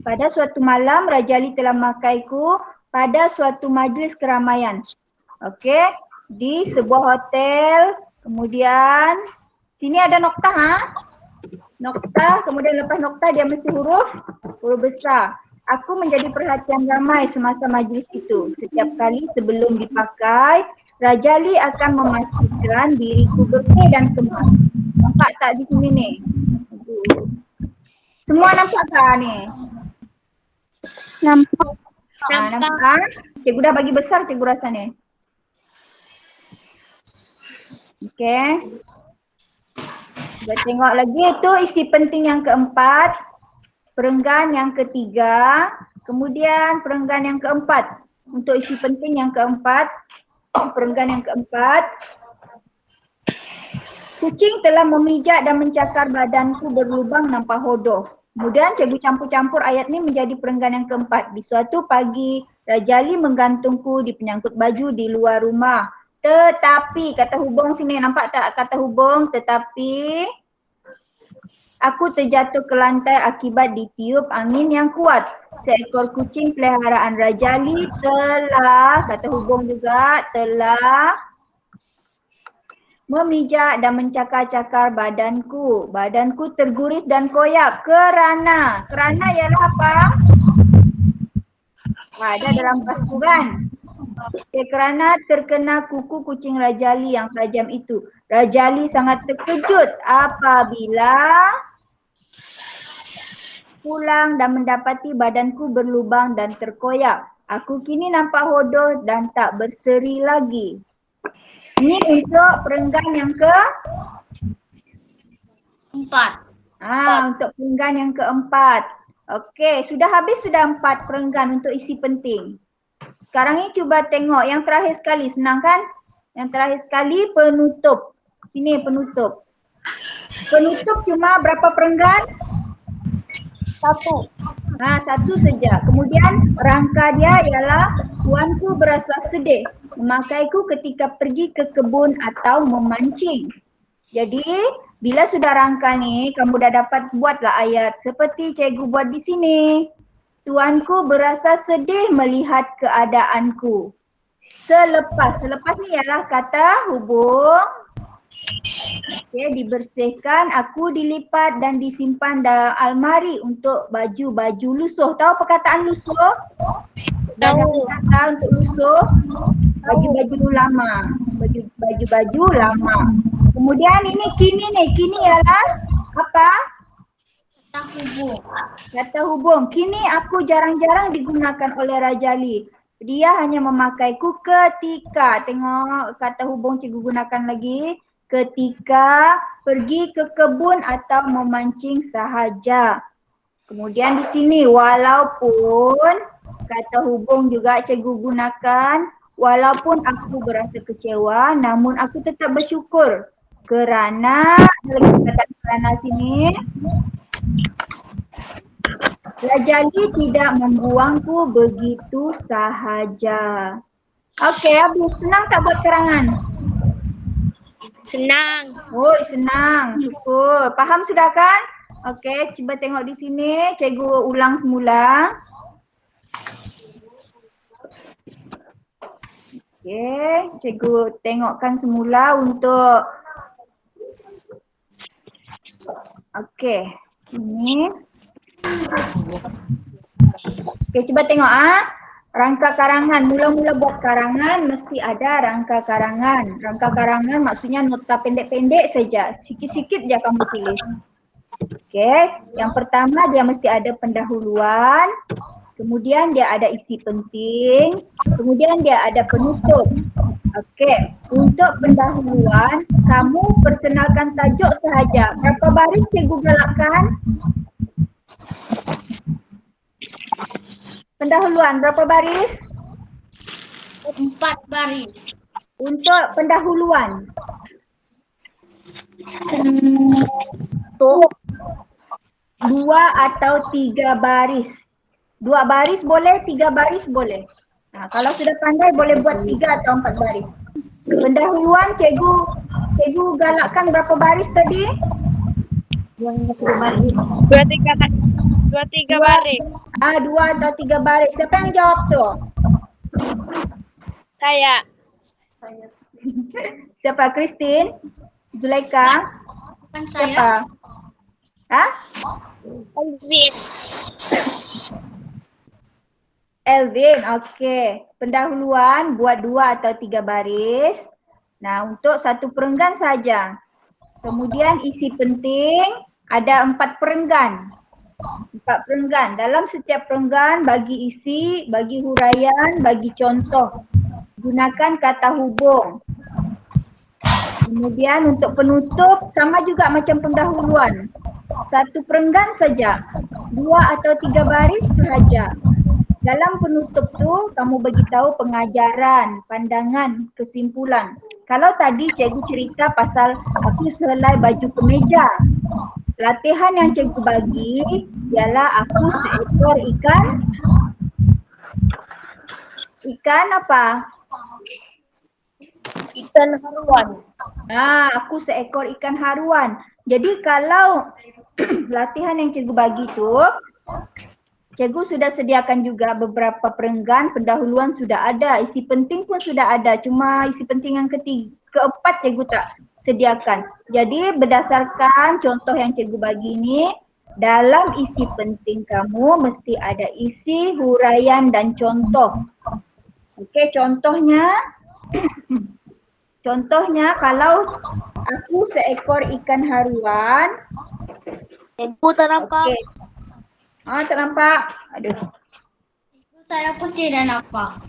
Pada suatu malam Raja Li telah memakaiku pada suatu majlis keramaian. Okey, di sebuah hotel. Kemudian sini ada noktah, Noktah, kemudian lepas noktah dia mesti huruf besar. Aku menjadi perhatian ramai semasa majlis itu. Setiap kali sebelum dipakai, Raja Li akan memastikan diriku bersih dan kemas. Nampak tak di sini ni? Semua nampak tak ni? Nampak. Nampak? Cikgu dah bagi besar cikgu rasa ni. Okey. Kita tengok lagi tu isi penting yang keempat. Perenggan yang ketiga. Kemudian perenggan yang keempat. Untuk isi penting yang keempat. Perenggan yang keempat. Kucing telah memijak dan mencakar badanku berlubang nampak hodoh. Kemudian cikgu campur-campur ayat ni menjadi perenggan yang keempat. Di suatu pagi, Raja Li menggantungku di penyangkut baju di luar rumah. Tetapi, kata hubung sini, nampak tak kata hubung? Tetapi, aku terjatuh ke lantai akibat ditiup angin yang kuat. Seekor kucing peliharaan Raja Li telah, kata hubung juga, telah memijak dan mencakar-cakar badanku. Badanku terguris dan koyak kerana ialah apa? Ada dalam pasku kan? Kerana terkena kuku kucing Raja Li yang tajam itu. Raja Li sangat terkejut apabila pulang dan mendapati badanku berlubang dan terkoyak. Aku kini nampak hodoh dan tak berseri lagi. Ini untuk perenggan yang keempat. Untuk perenggan yang keempat. Okey, sudah habis sudah 4 perenggan untuk isi penting. Sekarang ni cuba tengok yang terakhir sekali, senang kan? Yang terakhir sekali penutup. Sini penutup. Penutup cuma berapa perenggan? 1. Satu saja. Kemudian rangka dia ialah tuanku berasa sedih memakaiku ketika pergi ke kebun atau memancing. Jadi bila sudah rangka ni kamu dah dapat buatlah ayat seperti cikgu buat di sini. Tuanku berasa sedih melihat keadaanku. Selepas ni ialah kata hubung. Okey, dibersihkan, aku dilipat dan disimpan dalam almari untuk baju-baju lusuh. Tahu perkataan lusuh? Tahu. Kata untuk lusuh, baju-baju lama. Baju-baju lama. Kemudian ini kini ialah apa? Kata hubung. Kini aku jarang-jarang digunakan oleh Raja Li. Dia hanya memakaiku ketika, tengok kata hubung cikgu gunakan lagi. Ketika pergi ke kebun atau memancing sahaja. Kemudian di sini walaupun kata hubung juga cikgu gunakan, walaupun aku berasa kecewa namun aku tetap bersyukur kerana, kerana sini Rajali tidak membuangku begitu sahaja. Okey, habis. Senang tak buat karangan? Senang. Oh, senang. Syukur. Faham sudah kan? Okey, cuba tengok di sini. Cikgu ulang semula. Okey, cikgu tengokkan semula untuk okey. Ini. Okey, cuba tengok rangka karangan. Mula-mula buat karangan mesti ada rangka karangan. Rangka karangan maksudnya nota pendek-pendek saja. Sikit-sikit je kamu tulis. Okey, yang pertama dia mesti ada pendahuluan. Kemudian dia ada isi penting. Kemudian dia ada penutup. Okey, untuk pendahuluan kamu perkenalkan tajuk sahaja. Berapa baris cikgu galakkan? Pendahuluan berapa baris? 4 baris. Untuk pendahuluan. Tuh. 2 atau 3 baris. 2 baris boleh, 3 baris boleh. Kalau sudah pandai boleh buat 3 atau 4 baris. Pendahuluan cikgu galakkan berapa baris tadi? 2 3 baris. 2 atau 3 baris. Siapa yang jawab tu? Saya. Siapa? Christine? Zulaika? Bukan saya. Siapa? Elvin. Elvin, okey. Pendahuluan buat 2 atau 3 baris. Nah, untuk satu perenggan saja. Kemudian isi penting ada 4 perenggan. 4 perenggan. Dalam setiap perenggan bagi isi, bagi huraian, bagi contoh. Gunakan kata hubung. Kemudian untuk penutup sama juga macam pendahuluan. Satu perenggan saja. 2 atau 3 baris sahaja. Dalam penutup tu kamu bagi tahu pengajaran, pandangan, kesimpulan. Kalau tadi cikgu cerita pasal aku selai baju kemeja. Latihan yang cikgu bagi ialah aku seekor ikan. Ikan apa? Ikan haruan. Aku seekor ikan haruan. Jadi kalau latihan yang cikgu bagi tu, cikgu sudah sediakan juga beberapa perenggan, pendahuluan sudah ada, isi penting pun sudah ada. Cuma isi penting yang keempat cikgu tak sediakan. Jadi berdasarkan contoh yang cikgu bagi ni, dalam isi penting kamu mesti ada isi, huraian dan contoh. Okey, contohnya contohnya kalau aku seekor ikan haruan. Cikgu tak nampak. Okey. Tak nampak. Aduh. Saya pun tidak nampak.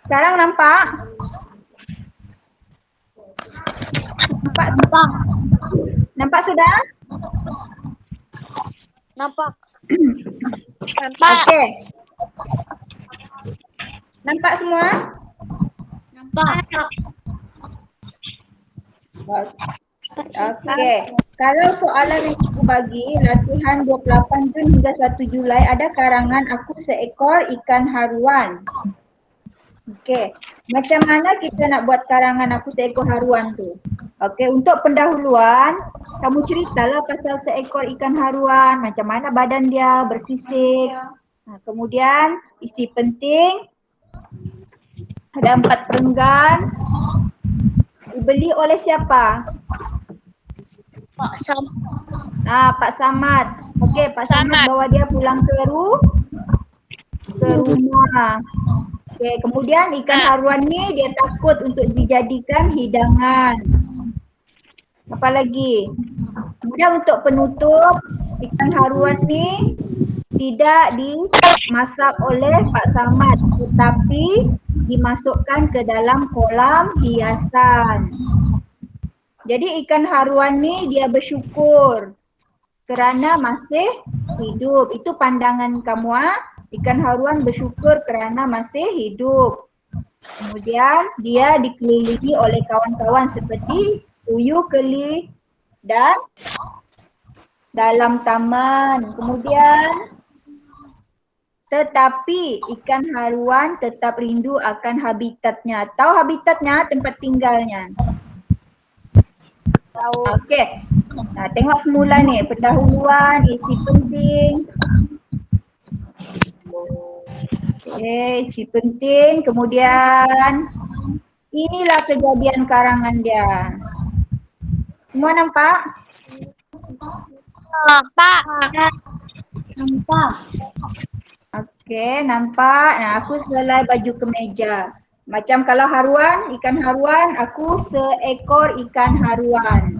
Sekarang nampak? Nampak? Nampak sudah? Nampak. Nampak. Okey. Nampak semua? Nampak. Okey. Kalau soalan yang cikgu bagi, latihan 28 Jun hingga 1 Julai ada karangan aku seekor ikan haruan. Okey. Macam mana kita nak buat karangan aku seekor haruan tu? Okey, untuk pendahuluan, kamu ceritalah pasal seekor ikan haruan, macam mana badan dia bersisik. Kemudian isi penting, ada 4 perenggan. Dibeli oleh siapa? Pak Sam. Pak Samad. Okey, Pak Samad bawa dia pulang ke rumah. Okey, kemudian ikan haruan ni dia takut untuk dijadikan hidangan. Apa lagi? Kemudian untuk penutup, ikan haruan ni tidak dimasak oleh Pak Samad tetapi dimasukkan ke dalam kolam hiasan. Jadi ikan haruan ni dia bersyukur kerana masih hidup. Itu pandangan kamu Ikan haruan bersyukur kerana masih hidup. Kemudian dia dikelilingi oleh kawan-kawan seperti Puyuh, kelih dan dalam taman. Kemudian tetapi ikan haruan tetap rindu akan habitatnya. Tahu habitatnya? Tempat tinggalnya. Tahu. Okey. Nah, tengok semula ni, pendahuluan, isi penting. Okey, isi penting. Kemudian inilah kejadian karangan dia. Semua nampak? Nampak. Nampak. Okey, nampak. Nah, aku selai baju kemeja. Macam kalau haruan, ikan haruan, aku seekor ikan haruan.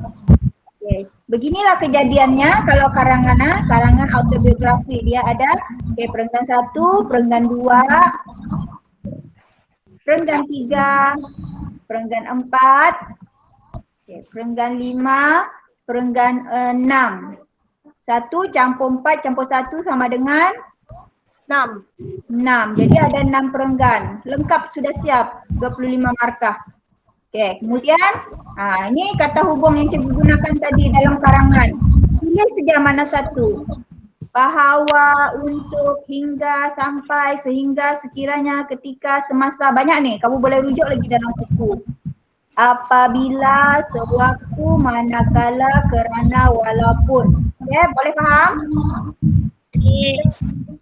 Okey, beginilah kejadiannya kalau karangan autobiografi. Dia ada perenggan 1, perenggan 2, perenggan 3, perenggan 4, perenggan 5, perenggan 6. 1 campur 4 campur 1 sama dengan 6. 6. Jadi ada 6 perenggan. Lengkap, sudah siap. 25 markah. Okey, kemudian ini kata hubung yang cikgu gunakan tadi dalam karangan. Pilih saja mana satu. Bahawa, untuk, hingga, sampai, sehingga, sekiranya, ketika, semasa. Banyak ni, kamu boleh rujuk lagi dalam buku. Apabila, sewaktu, manakala, kerana, walaupun. Okey, boleh faham?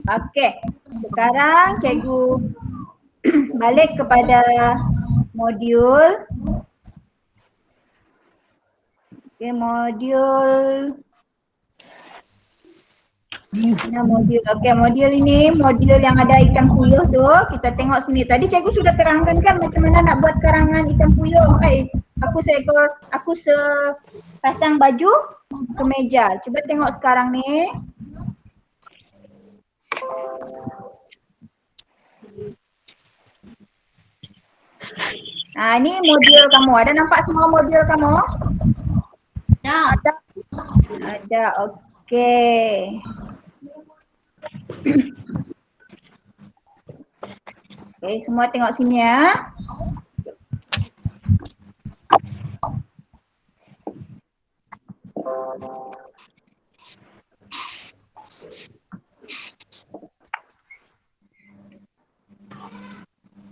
Okey, sekarang cikgu balik kepada modul. Okey, modul. Okey, modul ini modul yang ada ikan puyuh tu. Kita tengok sini. Tadi cikgu sudah terangkan kan macam mana nak buat karangan ikan puyuh. Aku sepasang baju kemeja. Cuba tengok sekarang ni. Ini modul kamu. Ada nampak semua modul kamu? Ada. Okey. Okey, semua tengok sini ya.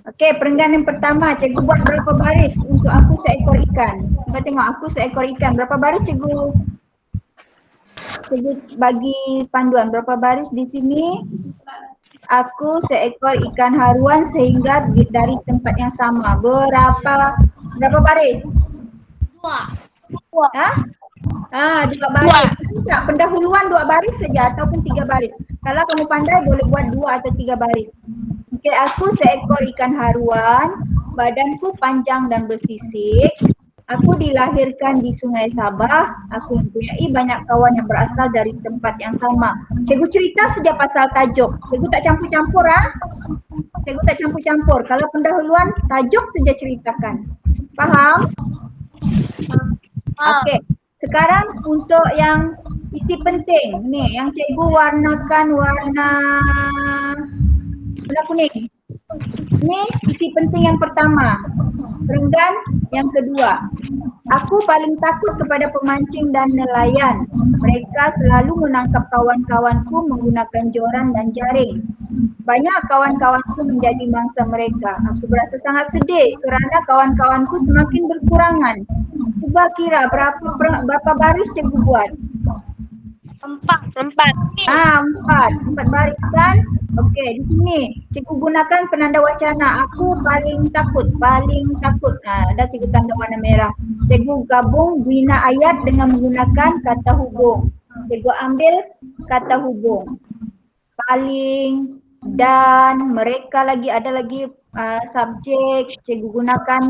Okey, perenggan yang pertama, cikgu buat berapa baris untuk aku seekor ikan. Cuba tengok aku seekor ikan. Berapa baris cikgu bagi panduan. Berapa baris di sini? Aku seekor ikan haruan sehingga dari tempat yang sama. Berapa baris? 2. Ha? 2 baris. Tak, pendahuluan 2 baris saja ataupun 3 baris. Kalau kamu pandai boleh buat 2 atau 3 baris. Okey, aku seekor ikan haruan, badanku panjang dan bersisik. Aku dilahirkan di Sungai Sabah. Aku mempunyai banyak kawan yang berasal dari tempat yang sama. Cikgu cerita saja pasal tajuk. Cikgu tak campur-campur Cikgu tak campur-campur. Kalau pendahuluan, tajuk saja ceritakan. Faham? Okey. Sekarang untuk yang isi penting. Ni, yang cikgu warnakan warna kuning. Ini isi penting yang pertama. Perenggan yang kedua. Aku paling takut kepada pemancing dan nelayan. Mereka selalu menangkap kawan-kawanku menggunakan joran dan jaring. Banyak kawan-kawanku menjadi mangsa mereka. Aku berasa sangat sedih kerana kawan-kawanku semakin berkurangan. Cuba kira berapa baris cikgu buat? 4. 4 barisan. Okey, di sini cikgu gunakan penanda wacana. Aku paling takut. Ada cikgu tanda warna merah. Cikgu gabung bina ayat dengan menggunakan kata hubung. Cikgu ambil kata hubung. Paling, dan, mereka lagi, ada lagi subjek. Cikgu gunakan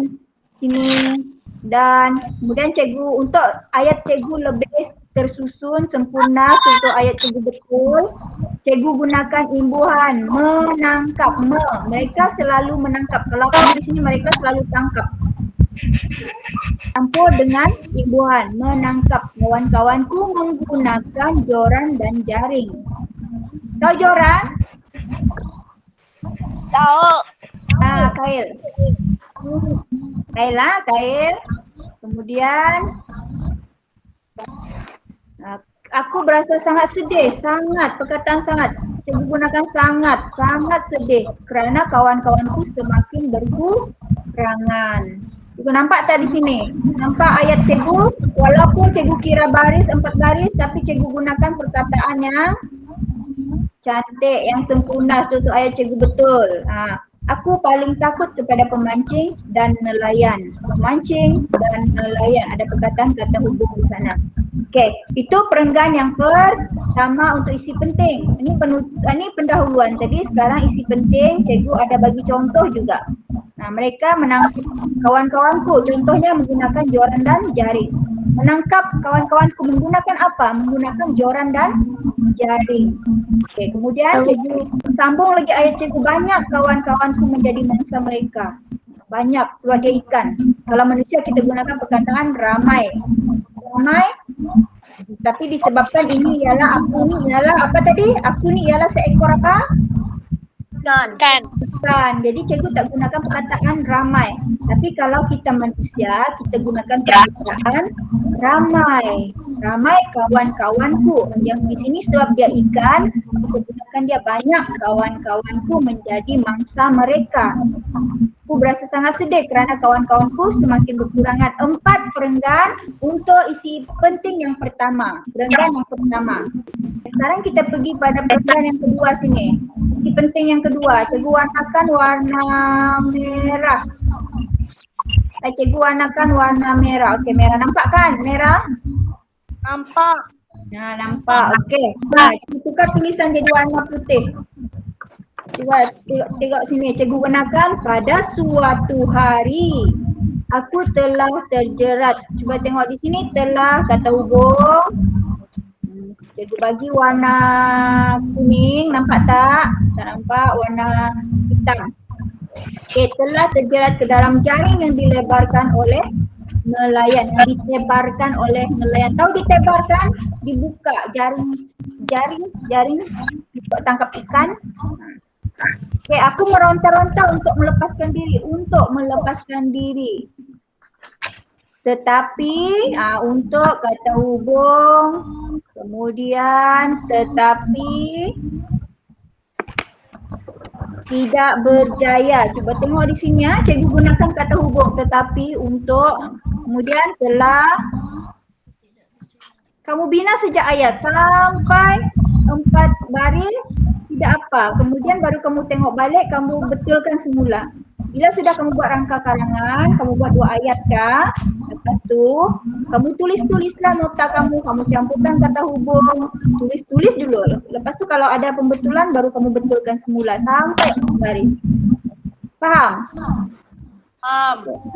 sini, dan kemudian cikgu untuk ayat cikgu lebih tersusun sempurna untuk ayat cikgu betul. Cikgu gunakan imbuhan menangkap. Mereka selalu menangkap. Kalau kamu di sini mereka selalu tangkap. Campur dengan imbuhan menangkap. Kawan-kawanku menggunakan joran dan jaring. Tahu joran? Tahu. Kail. Kail. Kemudian aku berasa sangat sedih, sangat, perkataan sangat. Cikgu gunakan sangat sedih kerana kawan-kawanku semakin berkurangan. Cikgu nampak tak di sini? Nampak ayat cikgu? Walaupun cikgu kira baris 4 baris tapi cikgu gunakan perkataan yang cantik, yang sempurna. Itu ayat cikgu betul. Aku paling takut kepada pemancing dan nelayan. Pemancing dan nelayan. Ada perkataan kata hubung di sana. Okey, itu perenggan yang pertama untuk isi penting. Ini pendahuluan tadi, sekarang isi penting. Cikgu ada bagi contoh juga. Mereka menangkap kawan-kawanku, contohnya menggunakan joran dan jaring. Menangkap kawan-kawanku menggunakan apa? Menggunakan joran dan jaring. Okey, kemudian cikgu sambung lagi ayat cikgu, banyak kawan-kawanku menjadi mangsa mereka. Banyak sebagai ikan. Kalau manusia kita gunakan perkataan ramai. Ramai, tapi disebabkan ini ialah aku ni ialah apa tadi? Aku ni ialah seekor apa? Ikan. Ikan. Jadi cikgu tak gunakan perkataan ramai. Tapi kalau kita manusia, kita gunakan perkataan ramai. Ramai kawan-kawanku. Yang di sini sebab dia ikan, kita gunakan dia banyak kawan-kawanku menjadi mangsa mereka. Aku berasa sangat sedih kerana kawan-kawanku semakin berkurangan. 4 perenggan untuk isi penting yang pertama. Perenggan yang pertama. Sekarang kita pergi pada perenggan yang kedua sini. Isi penting yang kedua. Cikgu warnakan warna merah. Cikgu warnakan warna merah. Okey, merah. Nampak kan merah? Nampak. Nampak. Okey. Cikgu tukar tulisan jadi warna putih. Cuba tengok sini, cikgu gunakan pada suatu hari aku telah terjerat. Cuba tengok di sini, telah kata hubung. Cikgu bagi warna kuning, nampak tak? Tak nampak, warna hitam. Okey, telah terjerat ke dalam jaring yang dilebarkan oleh nelayan, yang ditebarkan oleh nelayan. Tahu ditebarkan? Dibuka jaring tangkap ikan. Okey, aku meronta-ronta untuk melepaskan diri. Tetapi untuk kata hubung, kemudian tetapi tidak berjaya. Cuba tengok di sini cikgu gunakan kata hubung tetapi untuk, kemudian telah kamu bina sejak ayat sampai 4 baris tidak apa. Kemudian baru kamu tengok balik, kamu betulkan semula. Bila sudah kamu buat rangka karangan, kamu buat 2 ayat kah? Lepas tu, kamu tulis-tulislah nota kamu campurkan kata hubung, tulis dulu. Lepas tu kalau ada pembetulan, baru kamu betulkan semula sampai 4 baris. Faham?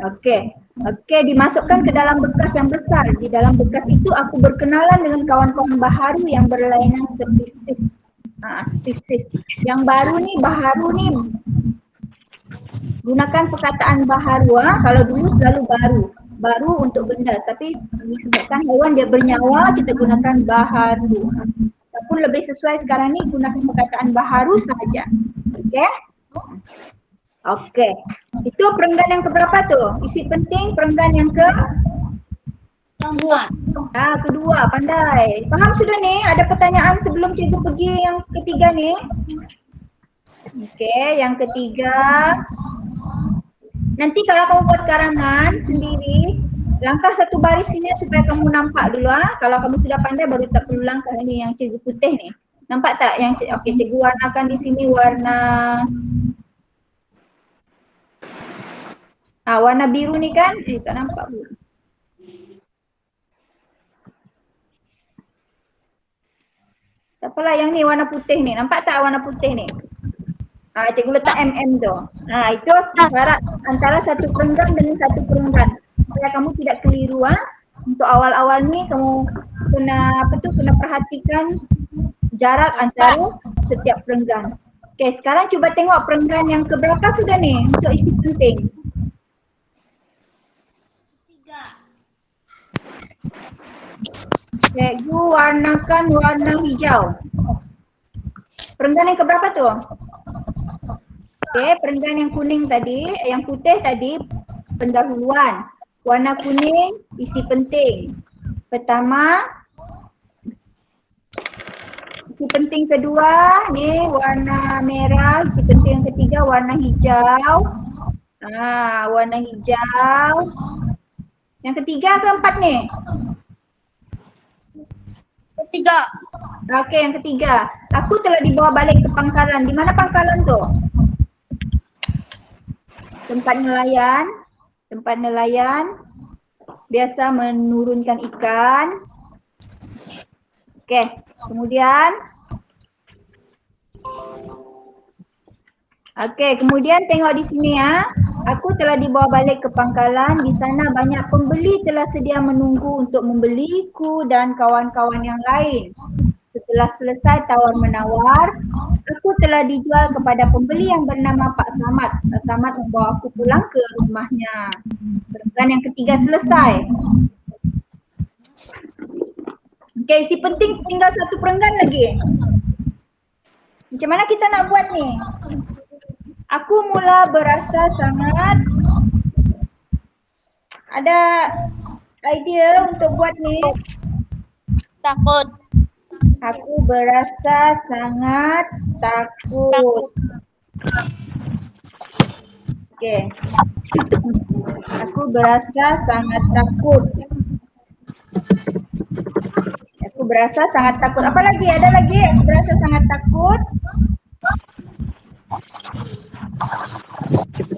Okey, dimasukkan ke dalam bekas yang besar. Di dalam bekas itu aku berkenalan dengan kawan-kawan baharu yang berlainan spesies. Spesies. Yang baru ni, baharu ni gunakan perkataan baharu. Kalau dulu selalu baru untuk benda, tapi disebabkan hewan dia bernyawa, kita gunakan baharu. Ataupun lebih sesuai sekarang ni gunakan perkataan baharu sahaja. Okey. Itu perenggan yang keberapa tu? Isi penting perenggan yang kedua, pandai. Faham sudah ni? Ada pertanyaan sebelum cikgu pergi yang ketiga ni? Okey, yang ketiga. Nanti kalau kamu buat karangan sendiri, langkah 1 baris sini supaya kamu nampak dulu. Kalau kamu sudah pandai baru tak perlu langkah ni yang cikgu putih ni. Nampak tak? Yang okey, cikgu warnakan di sini warna warna biru ni kan? Tak nampak pun. Tak apalah, yang ni warna putih ni. Nampak tak warna putih ni? Cikgu letak MM tu. Itu syarat antara satu perenggan dengan satu perenggan. Supaya kamu tidak keliru. Untuk awal-awal ni kamu kena perhatikan jarak antara setiap perenggan. Okey, sekarang cuba tengok perenggan yang keberapa sudah ni untuk isi penting. Cikgu warnakan warna hijau. Perenggan yang keberapa tu? Okey, perenggan yang kuning tadi, yang putih tadi pendahuluan. Warna kuning, isi penting. Pertama, isi penting kedua, ni warna merah. Isi penting yang ketiga, warna hijau. Warna hijau. Yang ketiga keempat ni? Ketiga. Okey, yang ketiga. Aku telah dibawa balik ke pangkalan. Di mana pangkalan tu? Tempat nelayan. Tempat nelayan. Biasa menurunkan ikan. Okey, kemudian. Okey, kemudian tengok di sini ya. Aku telah dibawa balik ke pangkalan. Di sana banyak pembeli telah sedia menunggu untuk membeliku dan kawan-kawan yang lain. Setelah selesai tawar-menawar, aku telah dijual kepada pembeli yang bernama Pak Samad. Pak Samad membawa aku pulang ke rumahnya. Perenggan yang ketiga selesai. Okey, isi penting tinggal satu perenggan lagi. Macam mana kita nak buat ni? Aku mula berasa sangat ada idea untuk buat ni. Takut. Aku berasa sangat takut. Okey. Aku berasa sangat takut. Aku berasa sangat takut. Apa lagi? Ada lagi? Aku berasa sangat takut.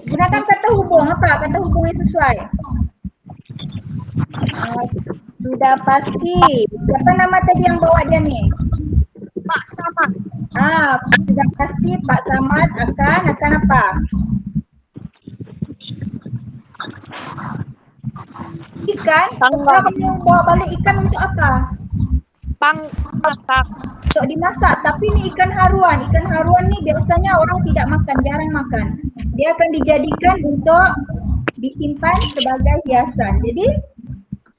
Gunakan kata hubung. Apa kata hubung yang sesuai? Sudah pasti. Siapa nama tadi yang bawa dia ni? Pak Samad. Sudah pasti Pak Samad akan apa? Ikan? Kalau kamu bawa balik ikan untuk apa? Masak. Untuk dimasak. Tapi ni ikan haruan. Ikan haruan ni biasanya orang tidak makan, jarang makan. Dia akan dijadikan untuk disimpan sebagai hiasan. Jadi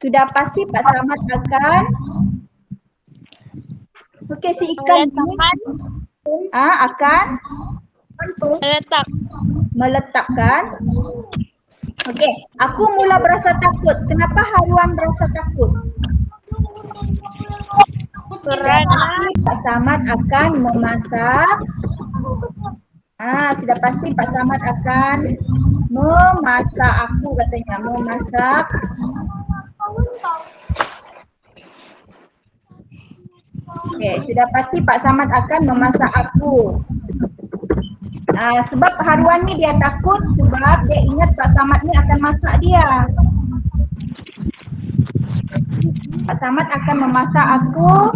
sudah pasti Pak Samad akan si ikan ini akan meletakkan. Okey, aku mula berasa takut. Kenapa haruan berasa takut? Kerana Pak Samad akan memasak. Sudah pasti Pak Samad akan memasak aku katanya. Memasak. Okey, sudah pasti Pak Samad akan memasak aku. Sebab haruan ni dia takut sebab dia ingat Pak Samad ni akan masak dia. Pak Samad akan memasak aku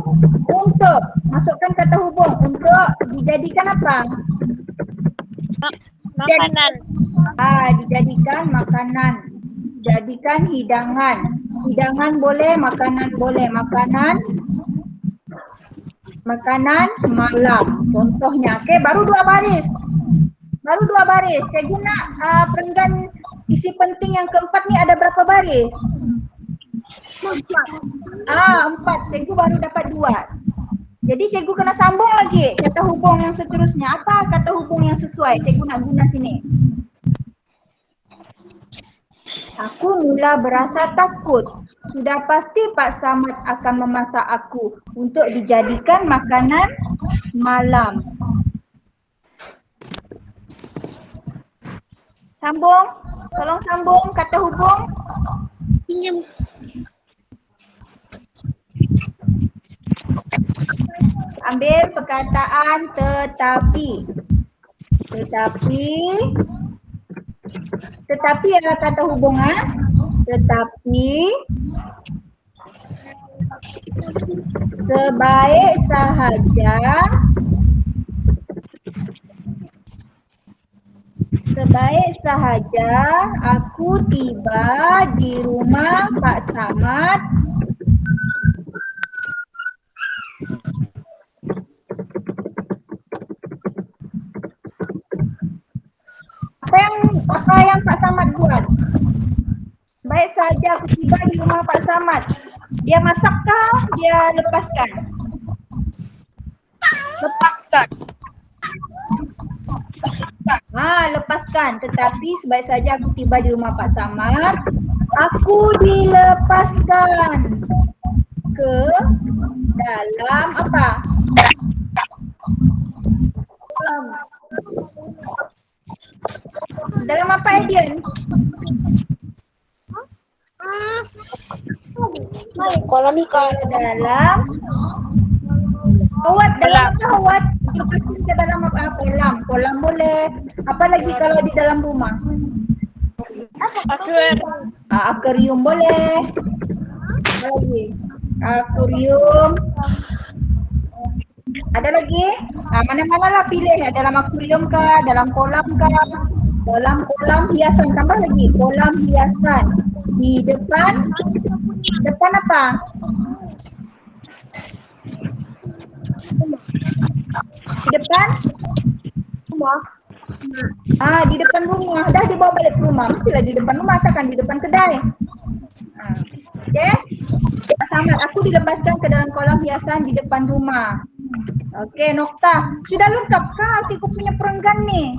untuk, masukkan kata hubung, untuk dijadikan apa? makanan. Dijadikan makanan. Jadikan hidangan. Hidangan boleh, makanan boleh. Makanan malam. Contohnya. Okey, baru dua baris. Cikgu nak perenggan isi penting yang keempat ni ada berapa baris? 4. Cikgu baru dapat 2. Jadi cikgu kena sambung lagi kata hubung yang seterusnya. Apa kata hubung yang sesuai? Cikgu nak guna sini. Aku mula berasa takut. Sudah pasti Pak Samad akan memasak aku untuk dijadikan makanan malam. Sambung. Tolong sambung kata hubung. Pinjam. Ambil perkataan tetapi. Tetapi adalah kata hubung. Tetapi sebaik sahaja aku tiba di rumah Pak Samad. Apa yang Pak Samad buat? Baik saja aku tiba di rumah Pak Samad. Dia masakkah? Dia lepaskan? Lepaskan. Tetapi sebaik saja aku tiba di rumah Pak Samad, Aku dilepaskan ke dalam apa? Dalam apa, Edian? Kolam ikan. Ke dalam Hawat, dalam apa Hawat? Dilepaskan ke dalam apa? Kolam. Kolam boleh. Apa lagi kalau di dalam rumah? Akuarium boleh. Apa lagi? Akuarium. Ada lagi? Mana-mana lah pilih ya. Dalam akuarium kah? Dalam kolam kah? Dalam kolam hiasan. Tambah lagi. Kolam hiasan. Di depan. Depan apa? Di depan? Rumah. Di depan rumah. Dah dibawa balik ke rumah. Mestilah di depan rumah, takkan di depan kedai. Okey. Sama, aku dilepaskan ke dalam kolam hiasan di depan rumah. Okey, Nokta. Sudah lengkap kah cikgu punya perenggan ni?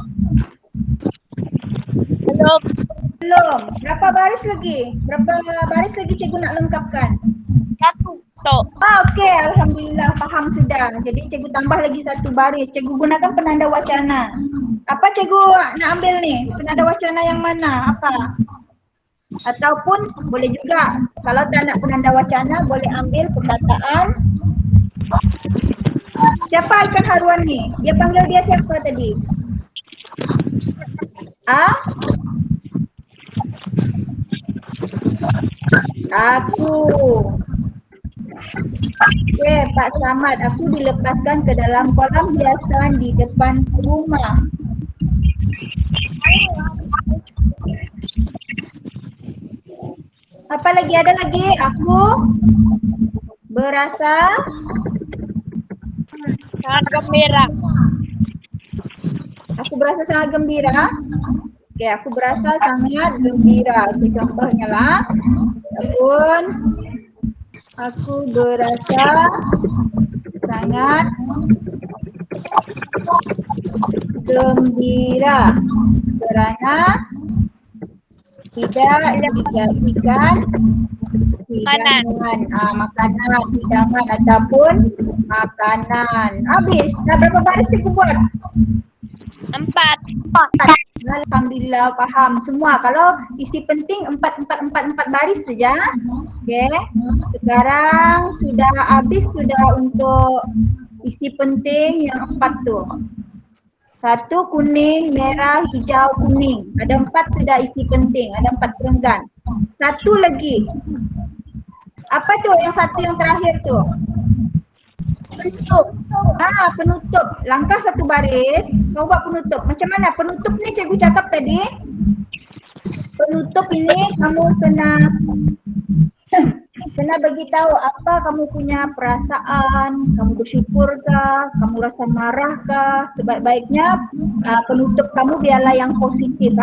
Belum. Berapa baris lagi? Berapa baris lagi cikgu nak lengkapkan? 1. Okey, alhamdulillah faham sudah. Jadi cikgu tambah lagi 1 baris. Cikgu gunakan penanda wacana. Apa cikgu nak ambil ni? Penanda wacana yang mana? Apa? Ataupun boleh juga kalau tak nak penanda wacana boleh ambil perkataan. Siapa ikan haruan ni? Dia panggil dia siapa tadi? Aku. Okey, Pak Samad, aku dilepaskan ke dalam kolam hiasan di depan rumah. Apa lagi? Ada lagi? Aku berasa Sangat gembira. Aku berasa sangat gembira. Okey, aku berasa sangat gembira. Okey, contohnya lah. Ataupun aku berasa sangat gembira kerana tidak dijadikan hidangan, makanan, hidangan ataupun makanan. Habis. Dah berapa baris cikgu buat? 4. Alhamdulillah faham semua. Kalau isi penting 4 baris saja. Okey. Sekarang sudah habis sudah untuk isi penting yang 4 tu. 1 kuning, merah, hijau, kuning. Ada 4 sudah isi penting. Ada 4 perenggan. 1 lagi. Apa tu yang 1 yang terakhir tu? Penutup. Penutup. Langkah 1 baris, kau buat penutup. Macam mana? Penutup ni cikgu cakap tadi. Penutup ini kamu kena bagi tahu apa kamu punya perasaan, kamu bersyukurkah, kamu rasa marahkah. Sebaik-baiknya penutup kamu biarlah yang positif,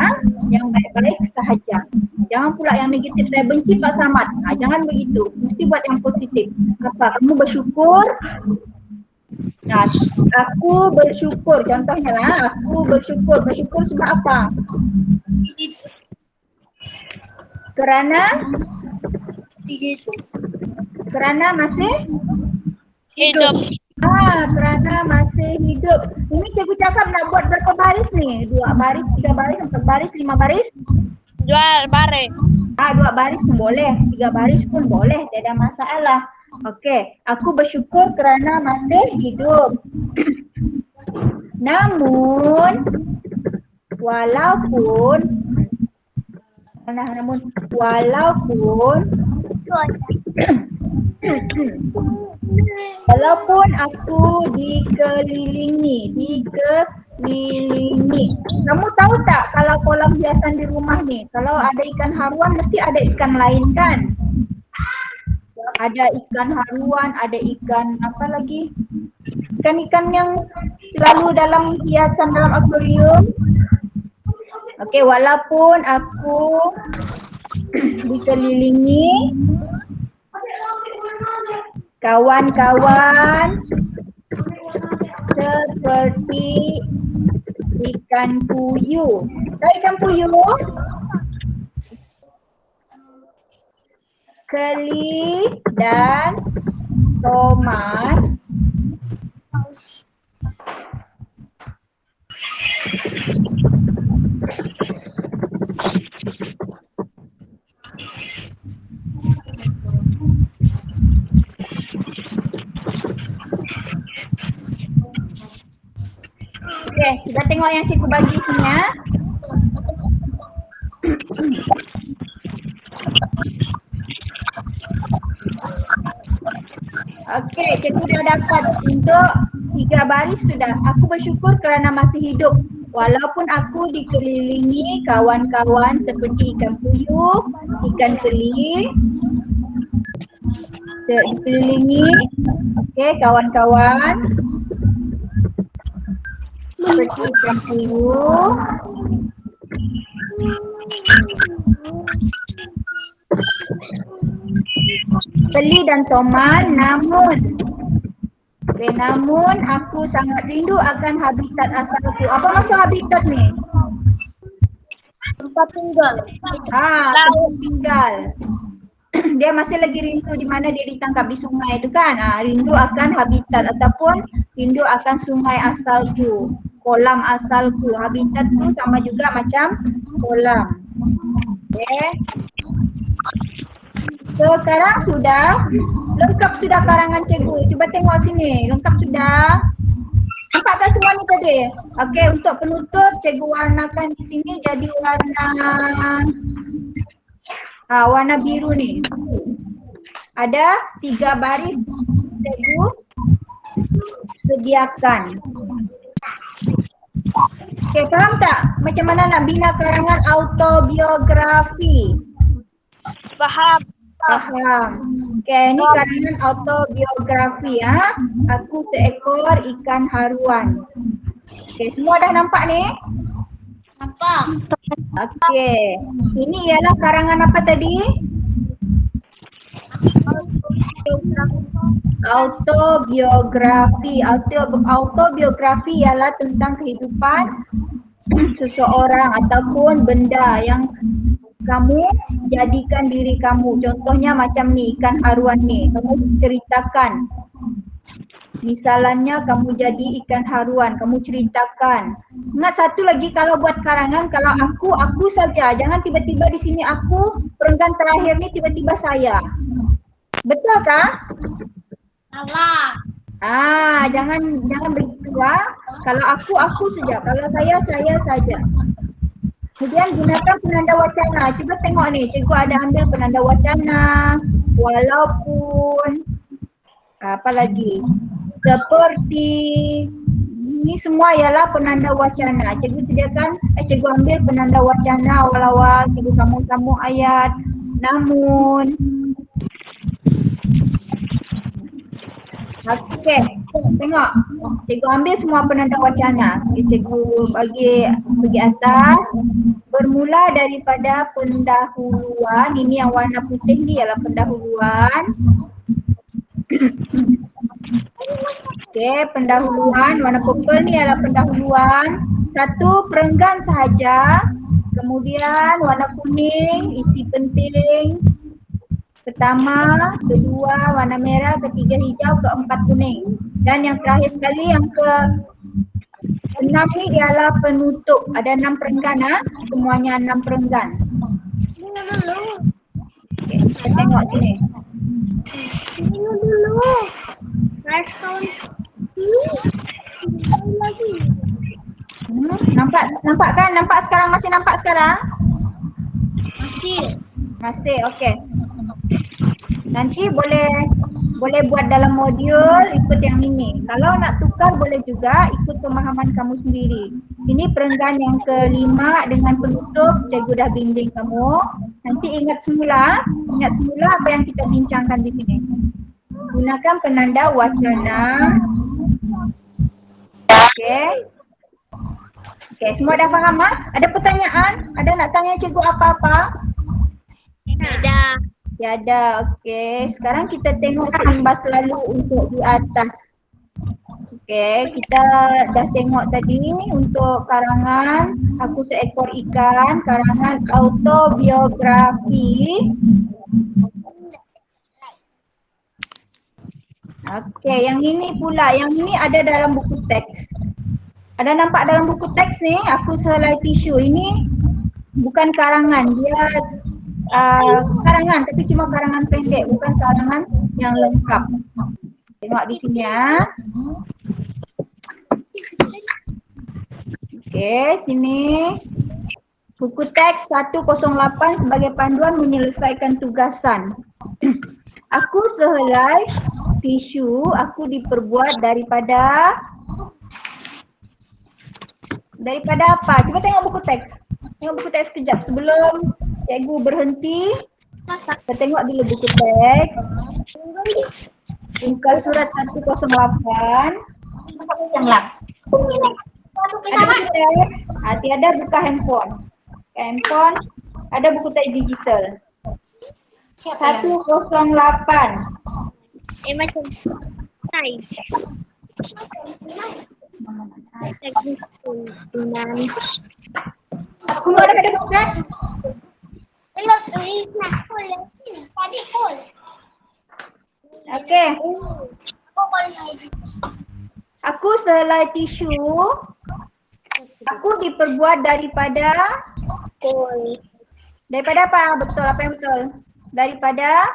yang baik-baik sahaja. Jangan pula yang negatif. Saya benci Pak Samad. Jangan begitu. Mesti buat yang positif. Apa? Kamu bersyukur. Aku bersyukur. Contohnya lah, aku bersyukur. Bersyukur sebab apa? Kerana masih Hidup. Kerana masih hidup. Ini cikgu cakap nak buat berapa baris ni? 2 baris, 3 baris, 4 baris, 5 baris? 2 baris. 2 baris pun boleh, 3 baris pun boleh, tidak ada masalah. Okey, aku bersyukur kerana masih hidup. Namun walaupun aku dikelilingi. Kamu tahu tak kalau kolam hiasan di rumah ni, kalau ada ikan haruan mesti ada ikan lain kan? Ada ikan haruan, ada ikan apa lagi? Ikan-ikan yang selalu dalam hiasan dalam akuarium. Okey, walaupun aku dikelilingi kawan-kawan seperti ikan puyuh. Tahu ikan puyuh? Keli dan tomat Okey, kita tengok yang cikgu bagi sini ya. Okey, cikgu dah dapat untuk 3 baris sudah. Aku bersyukur kerana masih hidup. Walaupun aku dikelilingi kawan-kawan seperti ikan puyuh, ikan keli, dikelilingi, okey kawan-kawan seperti ikan puyuh, keli dan tomat, namun aku sangat rindu akan habitat asalku. Apa maksud habitat ni? Tempat tinggal. Tempat tinggal. Dia masih lagi rindu di mana dia ditangkap di sungai tu kan. Rindu akan habitat ataupun rindu akan sungai asalku, kolam asalku. Habitat tu sama juga macam kolam. Okay. Sekarang sudah lengkap sudah karangan cikgu. Cuba tengok sini. Lengkap sudah. Nampak tak semua ni tadi? Okey, untuk penutup cikgu warnakan di sini jadi warna biru ni. Ada 3 baris cikgu sediakan. Okey, faham tak macam mana nak bina karangan autobiografi? Faham. Faham. Okey, ni karangan autobiografi ya. Aku seekor ikan haruan. Okey, semua dah nampak ni? Nampak? Okey. Ini ialah karangan apa tadi? Autobiografi. Autobiografi ialah tentang kehidupan seseorang ataupun benda yang kamu jadikan diri kamu. Contohnya macam ni, ikan haruan ni. Kamu ceritakan. Misalnya kamu jadi ikan haruan, kamu ceritakan. Ingat satu lagi kalau buat karangan, kalau aku saja. Jangan tiba-tiba di sini aku, perenggan terakhir ni tiba-tiba saya. Betul kah? Salah. Jangan begitu Kalau aku saja. Kalau saya saja. Kemudian gunakan penanda wacana. Cuba tengok ni, cikgu ada ambil penanda wacana, walaupun, apa lagi, seperti, ini semua ialah penanda wacana. Cikgu sediakan, cikgu ambil penanda wacana awal-awal, cikgu sambung-sambung ayat, namun. Okey, tengok. Cikgu ambil semua penanda wacana. Cikgu bagi atas. Bermula daripada pendahuluan. Ini yang warna putih ni ialah pendahuluan. Okey, pendahuluan. Warna purple ni ialah pendahuluan. Satu perenggan sahaja. Kemudian warna kuning, isi penting. Pertama, kedua warna merah, ketiga hijau, keempat kuning. Dan yang terakhir sekali yang ke-6 ni ialah penutup. Ada 6 perenggan semuanya 6 perenggan. Okay, kita tengok sini. Tengok dulu. Next count. Lagi. Nampak kan? Nampak sekarang? Masih nampak sekarang? Masih, okey. Nanti boleh buat dalam modul ikut yang ini. Kalau nak tukar boleh juga ikut pemahaman kamu sendiri. Ini perenggan yang ke-5 dengan penutup, cikgu dah bimbing kamu. Nanti ingat semula apa yang kita bincangkan di sini. Gunakan penanda wacana. Okey. Okey, semua dah faham Ada pertanyaan? Ada nak tanya cikgu apa-apa? Ada. Tiada, okey. Sekarang kita tengok seimbas lalu untuk di atas. Okey, kita dah tengok tadi untuk karangan Aku Seekor Ikan, karangan autobiografi. Okey, yang ini pula. Yang ini ada dalam buku teks. Ada nampak dalam buku teks ni, aku selai tisu. Ini bukan karangan. Dia karangan tapi cuma karangan pendek. Bukan karangan yang lengkap. Tengok di sini ya. Okey, sini. Buku teks 108 sebagai panduan menyelesaikan tugasan. Aku sehelai tisu, aku diperbuat daripada apa? Cuba tengok buku teks. Tengok buku teks sekejap sebelum cikgu berhenti. Kita tengok dulu buku teks. Muka surat 108. Ada buku teks, tiada buka handphone. Handphone, ada buku teks digital. 108. Macam Hai. Semua ada pada buku teks? Okey. Aku sehelai tisu. Aku diperbuat daripada apa? Betul, apa yang betul? Daripada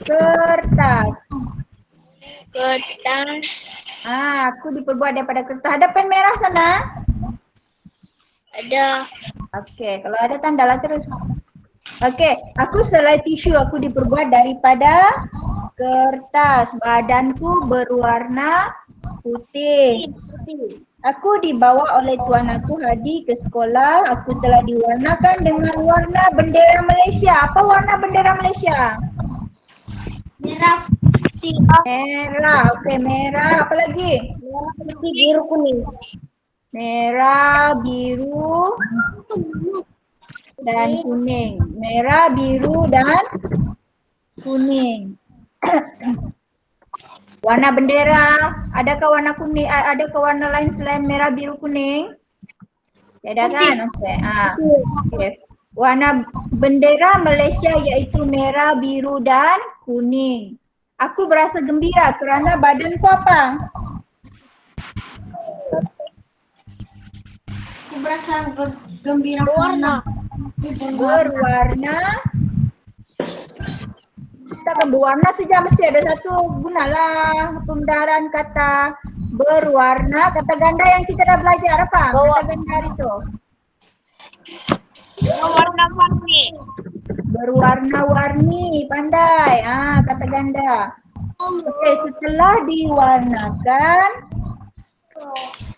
kertas. Kertas. Aku diperbuat daripada kertas. Ada pen merah sana? Ada. Okey, kalau ada tandalah terus. Okey, aku selai tisu, aku diperbuat daripada kertas. Badanku berwarna putih. Aku dibawa oleh tuan aku Hadi ke sekolah. Aku telah diwarnakan dengan warna bendera Malaysia. Apa warna bendera Malaysia? Merah. Merah. Okey, merah. Apa lagi? Merah, putih, biru, kuning. Merah, biru dan kuning. Merah, biru dan kuning. Warna bendera, adakah warna kuning, adakah warna lain selain merah, biru, kuning? Ada kan? Okey. Okay. Warna bendera Malaysia iaitu merah, biru dan kuning. Aku berasa gembira kerana badanku apa? Aku berasa gembira Warna. Berwarna. Takkan berwarna saja, mesti ada satu gunalah pembedaran kata berwarna. Kata ganda yang kita dah belajar apa? Kata ganda itu. Warna-warni. Berwarna-warni, pandai. Kata ganda. Okey, setelah diwarnakan,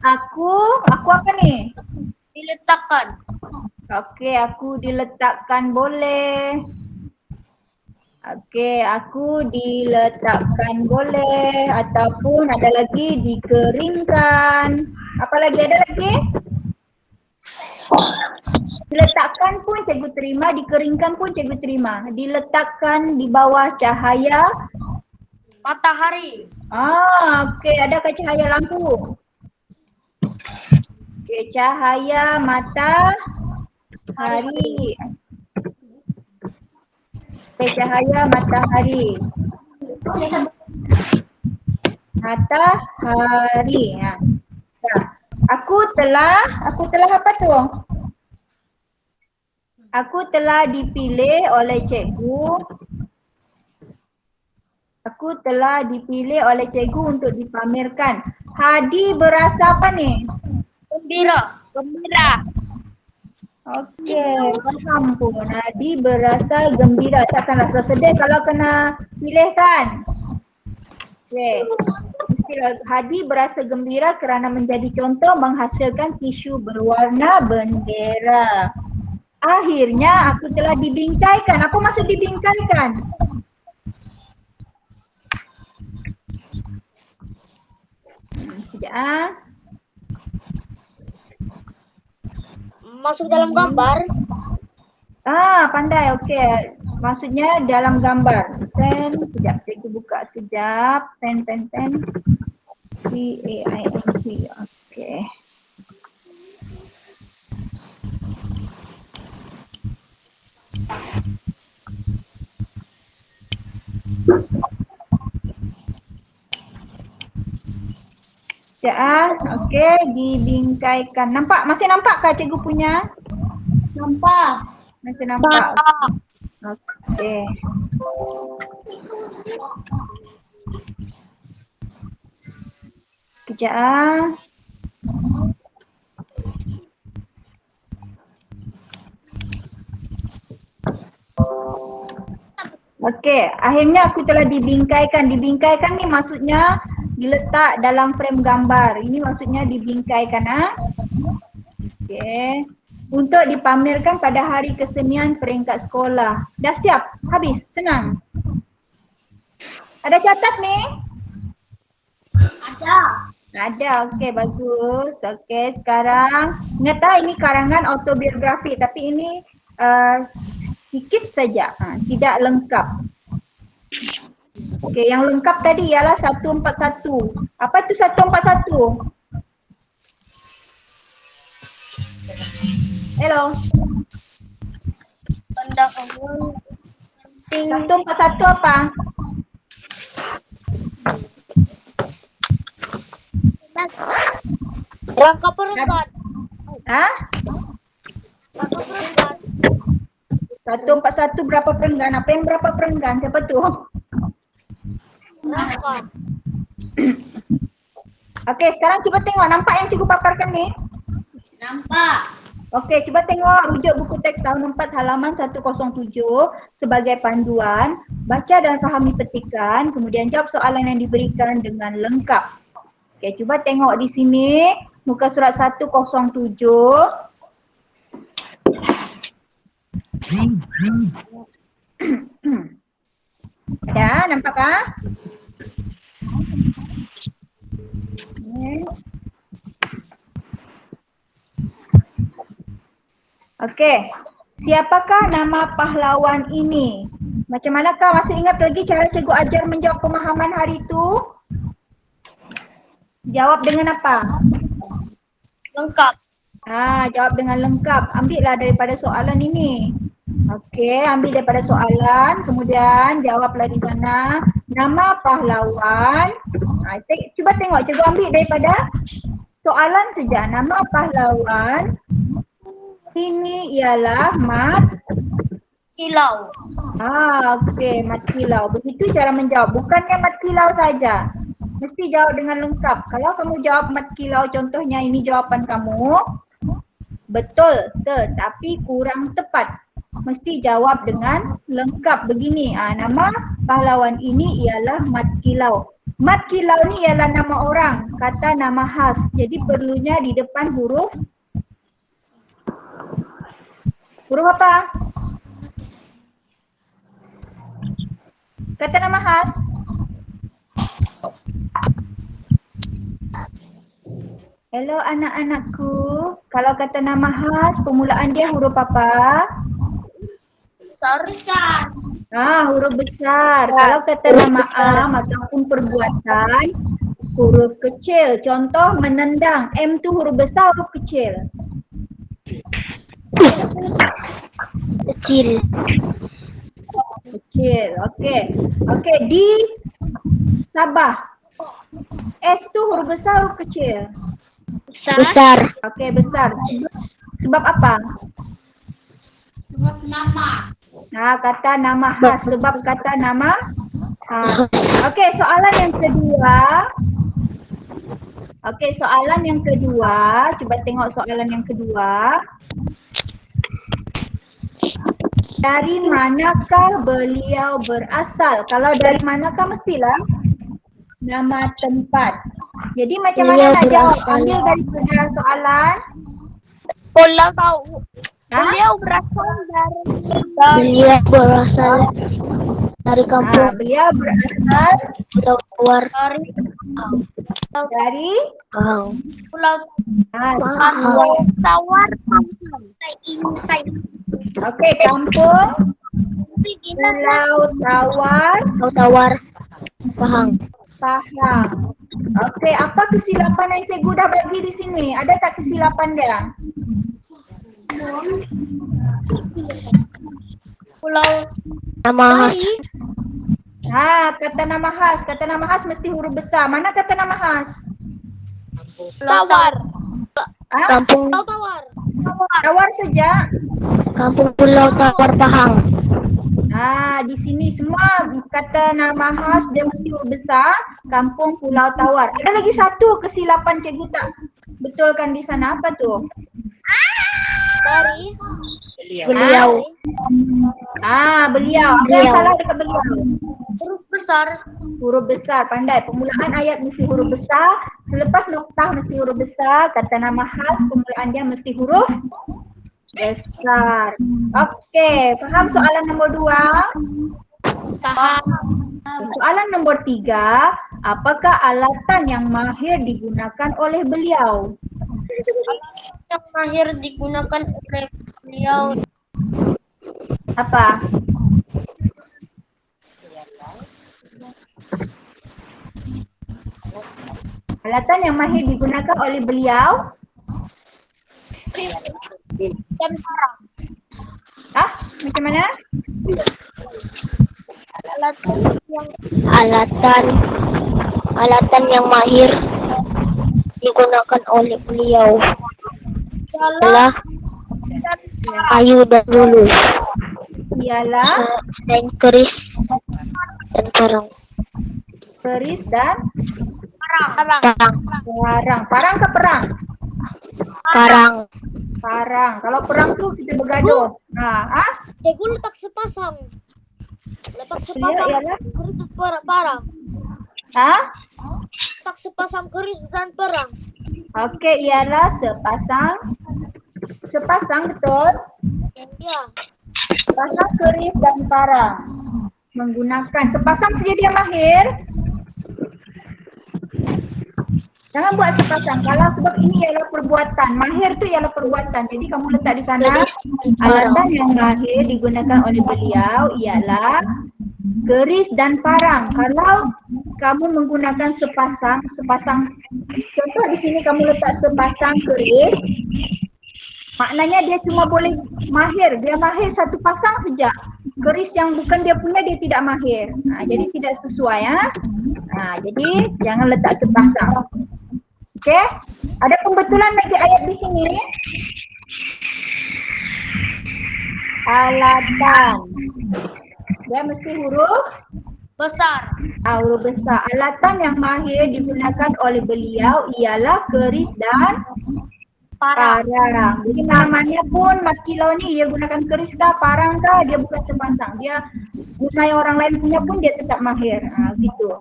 aku apa ni? Diletakkan. Okey, aku diletakkan boleh. Okey, aku diletakkan boleh ataupun ada lagi dikeringkan. Apa lagi, ada lagi? Diletakkan pun cikgu terima, dikeringkan pun cikgu terima. Diletakkan di bawah cahaya matahari. okey, adakah cahaya lampu? Okey, cahaya matahari. Okey, cahaya matahari. Matahari. Aku telah apa tu? Aku telah dipilih oleh cikgu. Aku telah dipilih oleh cikgu untuk dipamerkan. Hadi berasa apa ni? Gembira. Okey, faham pun. Hadi berasa gembira. Takkan rasa sedih kalau kena pilih kan? Okey. Hadi berasa gembira kerana menjadi contoh menghasilkan tisu berwarna bendera. Akhirnya aku telah dibingkaikan. Apa maksud dibingkaikan? Sekejap. Masuk dalam gambar. Pandai. Okey. Maksudnya dalam gambar. Pen, sekejap. Cikgu buka sekejap. Pen. P-A-I-N-T. Okey. Sekejap. Okey, dibingkaikan. Nampak? Masih nampak kah cikgu punya? Nampak. Masih nampak. Okey. Sekejap. Okey, akhirnya aku telah dibingkaikan. Dibingkaikan ni maksudnya diletak dalam frame gambar. Ini maksudnya dibingkaikan. Okey. Untuk dipamerkan pada hari kesenian peringkat sekolah. Dah siap? Habis? Senang? Ada catat ni? Ada. Ada, okey bagus. Okey, sekarang ingat tak ini karangan autobiografi tapi ini sikit saja, tidak lengkap. Okey, yang lengkap tadi ialah 141. Apa tu 141? Hello. Tanda umum. 141 apa? Rangka perenggan. Ha? Rangka perenggan. 141 berapa perenggan? Apa yang berapa perenggan? Siapa tu? Rangka. Okey, sekarang cuba tengok. Nampak yang cikgu paparkan ni? Nampak. Okey, cuba tengok rujuk buku teks tahun 4 halaman 107 sebagai panduan. Baca dan fahami petikan, kemudian jawab soalan yang diberikan dengan lengkap. Okey, cuba tengok di sini muka surat 107. Ada, nampak kah? Okey, siapakah nama pahlawan ini? Macam manakah? Masih ingat lagi cara cikgu ajar menjawab pemahaman hari itu? Jawab dengan apa? Lengkap. Jawab dengan lengkap. Ambillah daripada soalan ini. Okey, ambil daripada soalan, kemudian jawablah di sana. Nama pahlawan. Cuba tengok, cikgu ambil daripada soalan saja. Nama pahlawan ini ialah Mat Kilau. Okey, Mat Kilau. Begitu cara menjawab. Bukannya Mat Kilau saja. Mesti jawab dengan lengkap. Kalau kamu jawab Mat Kilau, contohnya ini jawapan kamu, betul, tetapi kurang tepat. Mesti jawab dengan lengkap begini. Nama pahlawan ini ialah Mat Kilau. Mat Kilau ni ialah nama orang, kata nama khas. Jadi perlunya di depan huruf apa? Kata nama khas. Hello anak-anakku. Kalau kata nama khas, permulaan dia huruf apa? Besar. Huruf besar. Kalau kata nama am ataupun perbuatan, huruf kecil. Contoh menendang. M tu huruf besar, huruf kecil. Kecil. Okey, di Sabah. S tu huruf besar, huruf kecil. Besar. Okey, besar. Sebab apa? Sebab nama. Kata nama khas. Sebab kata nama khas. Okey, soalan yang kedua. Cuba tengok soalan yang kedua. Dari manakah beliau berasal? Kalau dari manakah mestilah nama tempat. Jadi macam mana nak jawab? Ambil daripada soalan. Pulau tahu. Beliau berasal dari kampung. Beliau berasal Tawar. dari Pulau Tawar. Okey, kampung Pulau Tawar. Pahang. Okey, apa kesilapan yang cikgu dah bagi di sini? Ada tak kesilapan dia? Pulau nama Kata nama khas. Kata nama khas mesti huruf besar. Mana kata nama khas? Tawar. Ah, Kampung Pulau Tawar. Tawar saja. Kampung Pulau Tawar Pahang. Di sini semua kata nama khas dia mesti huruf besar. Kampung Pulau Tawar. Ada lagi satu kesilapan cikgu tak betulkan di sana. Apa tu? Dari. Beliau. Beliau. Apa yang Beliau. salah dekat beliau? Huruf besar. Huruf besar, pandai. Permulaan ayat mesti huruf besar. Selepas noktah mesti huruf besar. Kata nama khas permulaan dia mesti huruf besar. Okey, faham soalan nombor 2? Paham. Soalan nombor 3, apakah alatan yang mahir digunakan oleh beliau? Yang mahir digunakan oleh beliau. Apa? Alatan yang mahir digunakan oleh beliau? Dan parang. Macam mana? Alatan yang mahir digunakan oleh beliau adalah kayu dan bulu, Ialah selain keris dan parang. keris dan Parang. parang. Parang ke perang? Parang. Parang. Kalau perang tu kita bergaduh. Cikgu letak sepasang. Letak Beliau sepasang ialah keris dan parang. Letak sepasang keris dan parang. Okey, ialah sepasang betul? Ya. Sepasang keris dan parang. Menggunakan sepasang saja dia mahir. Jangan buat sepasang. Kalau sebab ini ialah perbuatan. Mahir tu ialah perbuatan. Jadi kamu letak di sana alatan yang mahir digunakan oleh beliau ialah keris dan parang. Kalau kamu menggunakan sepasang, contoh di sini kamu letak sepasang keris, maknanya dia cuma boleh mahir. Dia mahir satu pasang saja. Keris yang bukan dia punya dia tidak mahir. Jadi tidak sesuai. Jadi jangan letak sepasang. Okey? Ada pembetulan lagi ayat di sini. Alatan. Dia mesti huruf Besar. huruf besar. Alatan yang mahir digunakan oleh beliau ialah keris dan Parang. parang. Jadi mana-mana pun makilau ni dia gunakan keris kah, parang kah, dia bukan sepasang. Dia gunai orang lain punya pun dia tetap mahir. Gitu.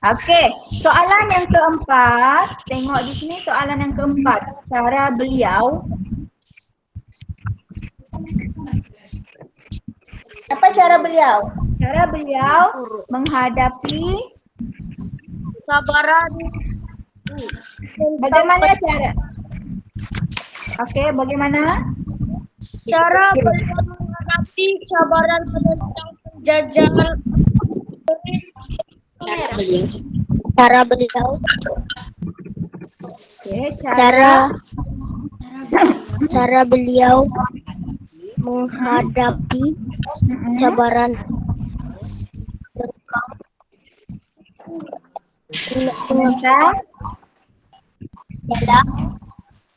Okey, soalan yang keempat. Tengok di sini soalan yang keempat. Cara beliau. Apa cara beliau? Cara beliau menghadapi Sabaran. bagaimana cara? Okey, bagaimana? Cara beliau menghadapi cabaran menentang penjajahan Inggris. Cara beliau. Okey, Cara beliau menghadapi cabaran tentang ialah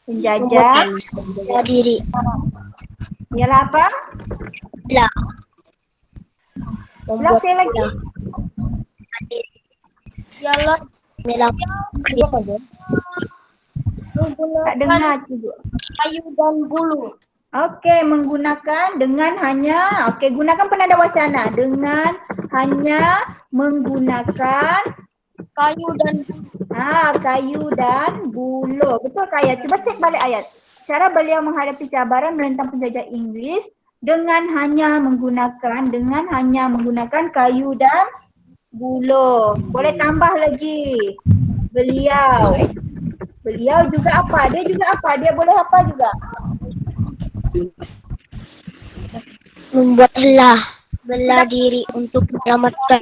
penjajah membela diri. ialah apa? Lah. Ulang sekali lagi. Ialah Membela Tak dengar cikgu. kayu dan bulu. Okey, menggunakan dengan hanya, gunakan penanda wacana. Dengan hanya menggunakan Kayu dan kayu dan buluh. Betul ke ayat? Cuba cek balik ayat. Cara beliau menghadapi cabaran menentang penjajah Inggeris dengan hanya menggunakan kayu dan buluh. Boleh tambah lagi. Beliau juga apa? Dia juga apa? Dia boleh apa juga? membuat bela diri untuk menyelamatkan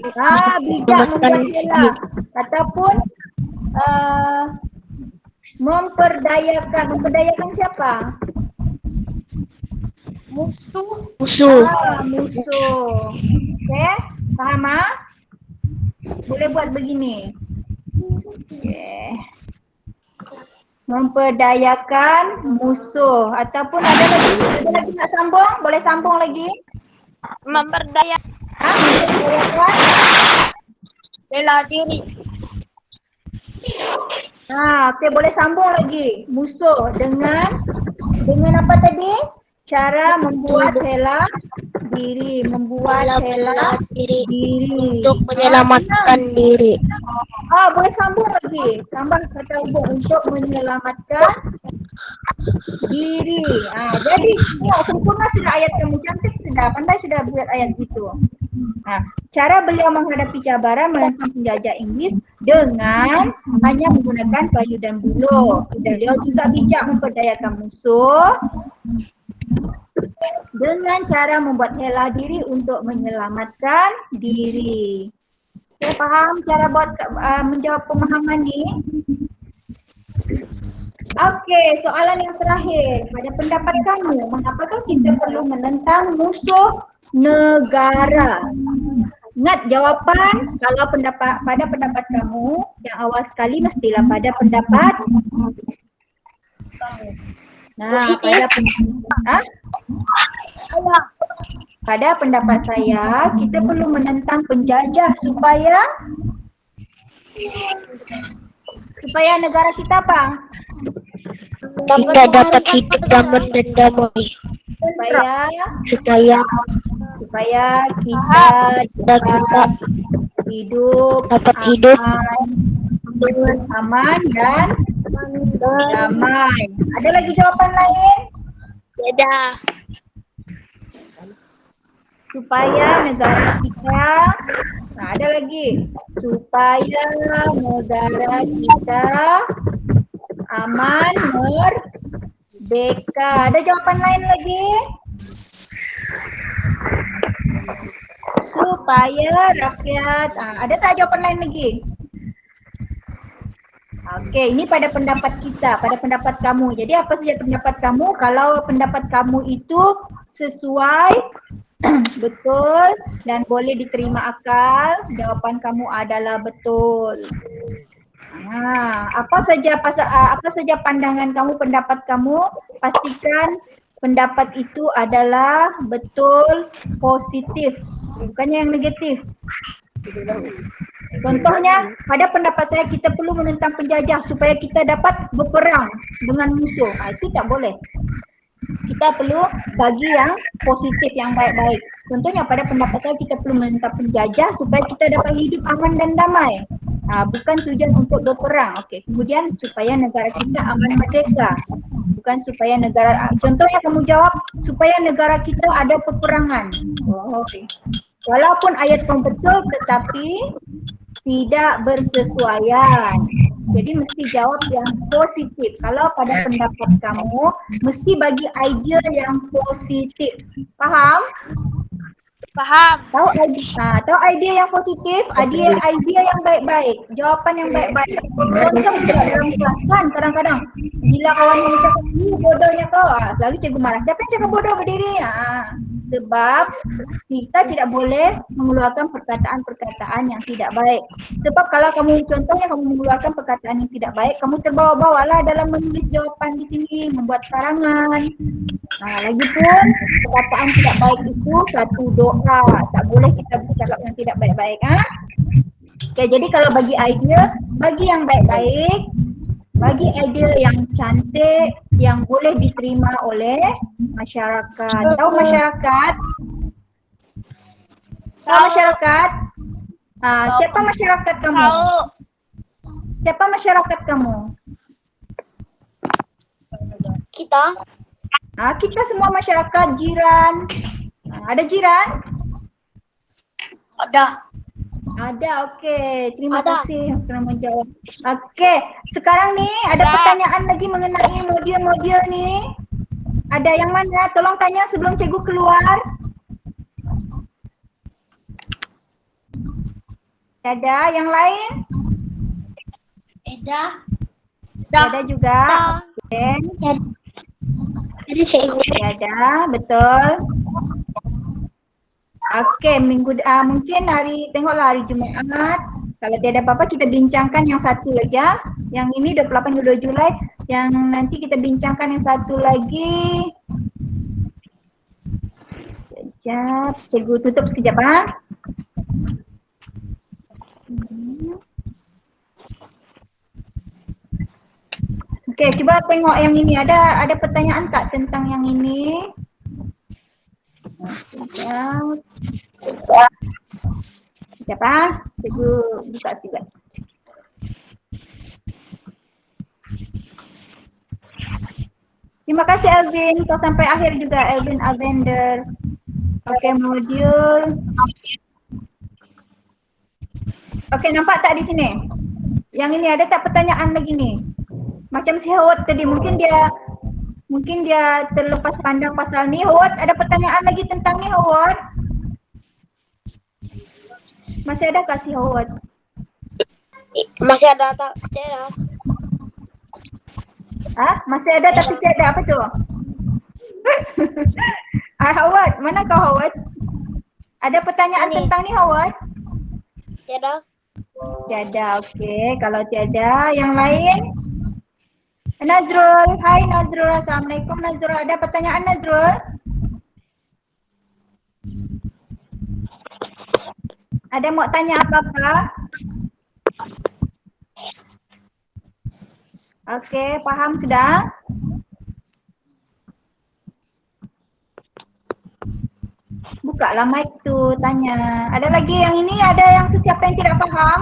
Bijak membuat bela. Ataupun memperdayakan. Memperdayakan siapa? musuh. musuh. Musuh. Okey, faham ah? Boleh buat begini. Okay. Memperdayakan musuh ataupun ada lagi nak sambung? Boleh sambung lagi? Memperdayakan. Memperdayakan. Bela diri. Okey, boleh sambung lagi. Musuh dengan apa tadi? Cara membuat hela diri, membuat hela diri. Untuk menyelamatkan diri. Boleh sambung lagi. Tambah kata hubung untuk menyelamatkan diri. Jadi tengok sempurna sudah ayat kamu, cantik sudah, pandai sudah buat ayat gitu. Cara beliau menghadapi cabaran menentang penjajah Inggris dengan hanya menggunakan kayu dan buluh. Beliau juga bijak memperdayakan musuh dengan cara membuat hela diri untuk menyelamatkan diri. Saya faham cara buat menjawab pemahaman ni? Okey, soalan yang terakhir. Pada pendapat kamu, mengapakah kita perlu menentang musuh negara? Ingat jawapan kalau pada pendapat kamu yang awal sekali mestilah pada pendapat pada pendapat saya kita perlu menentang penjajah supaya negara kita apa? Kita dapat hidup aman dan damai. Supaya kita hidup aman dan damai. Ada lagi jawapan lain? Ada. Supaya negara kita, ada lagi. Supaya negara kita aman, merdeka. Ada jawapan lain lagi? Supaya rakyat, ada tak jawapan lain lagi? Okey, ini pada pendapat kita, pada pendapat kamu. Jadi apa saja pendapat kamu? Kalau pendapat kamu itu sesuai, betul dan boleh diterima akal, jawapan kamu adalah betul. Apa saja pandangan kamu, pendapat kamu, pastikan pendapat itu adalah betul, positif, bukannya yang negatif. Contohnya, pada pendapat saya kita perlu menentang penjajah supaya kita dapat berperang dengan musuh. Itu tak boleh. Kita perlu bagi yang positif, yang baik-baik. Contohnya pada pendapat saya kita perlu menentang penjajah supaya kita dapat hidup aman dan damai. Bukan tujuan untuk berperang. Okey. Kemudian supaya negara kita aman merdeka. Bukan supaya negara, contohnya kamu jawab supaya negara kita ada peperangan. Okey. Walaupun ayat kamu betul tetapi tidak bersesuaian. Jadi mesti jawab yang positif. Kalau pada pendapat kamu, mesti bagi idea yang positif. Faham? Paham. Tahu idea yang positif, idea yang baik-baik, jawapan yang baik-baik. Contoh juga dalam kelas kan kadang-kadang bila kawan yang cakap ni bodohnya kau, selalu cikgu marah. Siapa yang cakap bodoh berdiri? Sebab kita tidak boleh mengeluarkan perkataan-perkataan yang tidak baik. Sebab kalau kamu contohnya kamu mengeluarkan perkataan yang tidak baik, kamu terbawa-bawalah dalam menulis jawapan di sini, membuat karangan. Lagipun perkataan tidak baik itu satu doa. Tak boleh kita bercakap yang tidak baik-baik. Okay, jadi kalau bagi idea, bagi yang baik-baik, bagi idea yang cantik, yang boleh diterima oleh masyarakat. Tahu masyarakat? Tahu masyarakat? Siapa masyarakat kamu? Tahu. Siapa masyarakat kamu? Kita. Kita semua masyarakat, jiran. Ada jiran? Ada, okey. Terima kasih kerana menjawab. Okey, sekarang ni ada pertanyaan lagi mengenai modul-modul ni. Ada yang mana? Tolong tanya sebelum cikgu keluar. Ada yang lain? Ada juga. Okay. Jadi cikgu. Ada, betul. Okey, mungkin tengoklah hari Jumaat. Kalau tiada apa-apa kita bincangkan yang satu lagi ya. Yang ini 28-22 Julai. Yang nanti kita bincangkan yang satu lagi. Sekejap. Cikgu tutup sekejap ah. Okey, cuba tengok yang ini. Ada pertanyaan tak tentang yang ini? Sekejap. Sekejap ah. Cikgu buka sekejap. Terima kasih Elvin. Kau sampai akhir juga Elvin Alvender. Okey, modul. Okey, nampak tak di sini? Yang ini ada tak pertanyaan lagi ni? Macam si Howard tadi, mungkin dia terlepas pandang pasal ni. Howard, ada pertanyaan lagi tentang ni Howard? Masih ada kah si Howard? Masih ada tak? Tiada. Masih ada tapi tiada, apa tu? Howard, mana kau Howard? Ada pertanyaan Sini. tentang ni Howard? Tiada. Tiada, okey. Kalau tiada, yang lain? Nazrul, hai Nazrul. Assalamualaikum Nazrul. Ada pertanyaan Nazrul? Ada mau tanya apa-apa? Okey, faham sudah? Buka lah mic tu, tanya. Ada lagi yang ini, ada yang sesiapa yang tidak faham?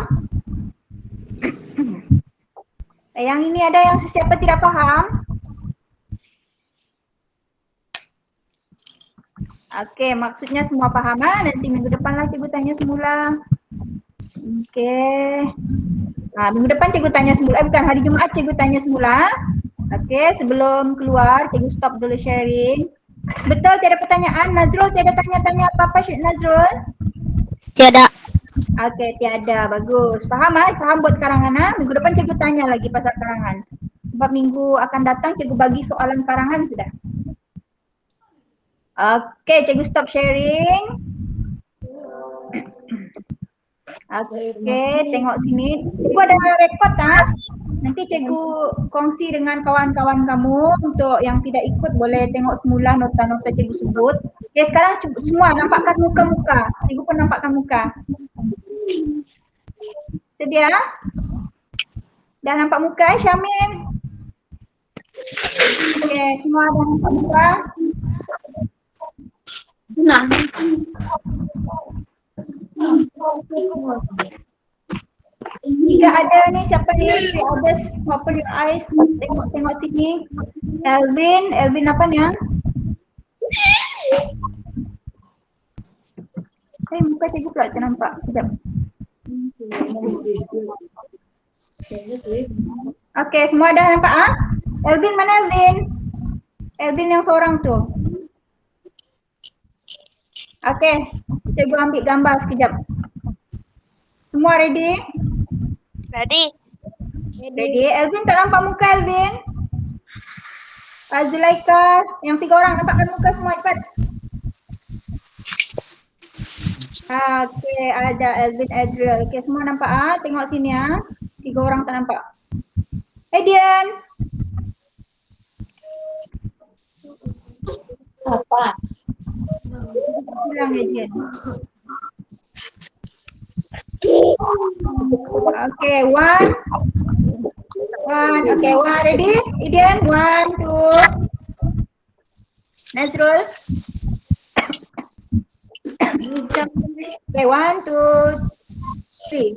Yang ini ada yang sesiapa tidak faham? Okey, maksudnya semua faham ah. Nanti minggu depan lah cikgu tanya semula. Okey. Minggu depan cikgu tanya semula. Bukan, hari Jumaat cikgu tanya semula. Okey, sebelum keluar cikgu stop dulu sharing. Betul tiada pertanyaan? Nazrul tiada tanya-tanya apa-apa Nazrul? Tiada. Okey, tiada. Bagus. Faham ah? Faham buat karangan ah? Minggu depan cikgu tanya lagi pasal karangan. Sebab minggu akan datang cikgu bagi soalan karangan sudah. Okey, cikgu stop sharing. Okey, tengok sini. Cikgu ada rekod ah? Nanti cikgu kongsi dengan kawan-kawan kamu. Untuk yang tidak ikut boleh tengok semula nota-nota cikgu sebut. Okey, sekarang semua nampakkan muka-muka. Cikgu pun nampakkan muka. Sedia? Dah nampak muka Syamil? Okey, semua dah nampak muka? Jika ada ni, siapa ni? Three others, open your eyes. Tengok sini. Elvin apa ni ah? Muka cikgu pula tak nampak. Sekejap. Okey, semua dah nampak ah? Elvin mana Elvin? Elvin yang seorang tu. Okey, cikgu ambil gambar sekejap. Semua ready? Ready? Ready. Elvin tak nampak muka Elvin? Zulaika, yang 3 orang nampakkan muka semua cepat. Okey, ada Elvin Adriel. Okey, semua nampak ah? Tengok sini ah. 3 orang tak nampak. Dian. Apa? Hilang Dian. Okay, one. Okay, one. Ready? Idian, 1, 2. Nazrul. Okay, 1, 2, 3.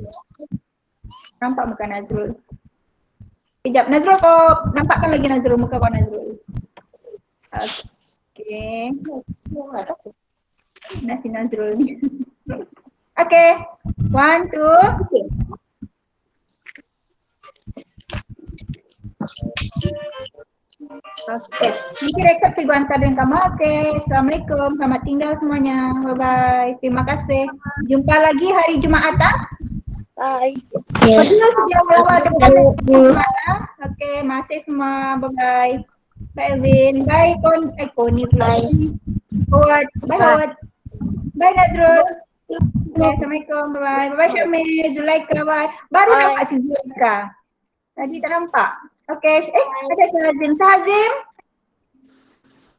Nampak muka Nazrul? Sekejap, Nazrul kau nampakkan lagi Nazrul, muka kau Nazrul. Okay. Nasi Nazrul ni. Okay, 1, 2. Okay, nanti rekod cikgu hantar dengan kamu. Okay, Assalamualaikum, selamat tinggal semuanya. Bye-bye, terima kasih. Jumpa lagi hari Jumaat ah? Bye. Betul sedia awal depan Jumaat ah? Okay, masih semua. Bye-bye. Bye Elvin, bye Connie pula. Howard, bye Howard. Bye Nazrul. Okay, Assalamualaikum. Bye-bye. Bye-bye Syamil, Zulaika, bye. Baru Bye. nampak si Zulaika. Tadi tak nampak. Okay, ada Syahazim. Syahazim.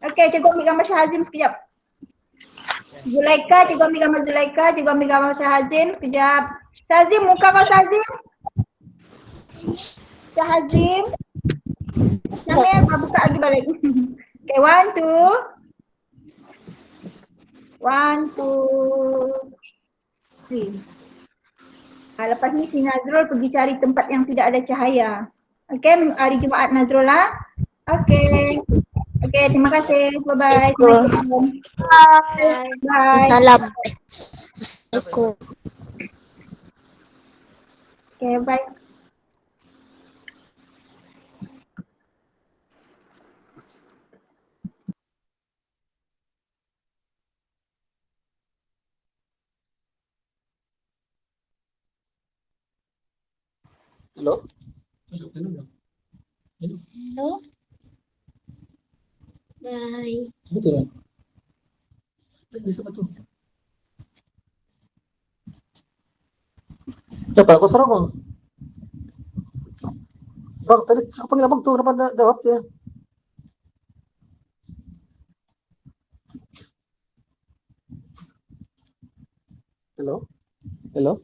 Okay, cikgu ambil gambar Syahazim sekejap. Zulaika, cikgu ambil gambar Zulaika, cikgu ambil gambar Syahazim sekejap. Syahazim, muka kau Syahazim. Syahazim. Syamil, buka lagi balik. Okay, 1, 2. 1, 2, 3. Lepas ni si Nazrul pergi cari tempat yang tidak ada cahaya. Okay, hari Jumaat Nazrul lah. Okay. Okay, terima kasih. Bye-bye. Assalamualaikum. Bye. Salam. Assalamualaikum. Okay, bye. Hello? Hello. Bye. Betul. Tadi siapa tuh? Siapa? Aku sarang bang. Bang, tadi aku panggil abang tuh, kenapa nggak jawab ya? Hello? Hello?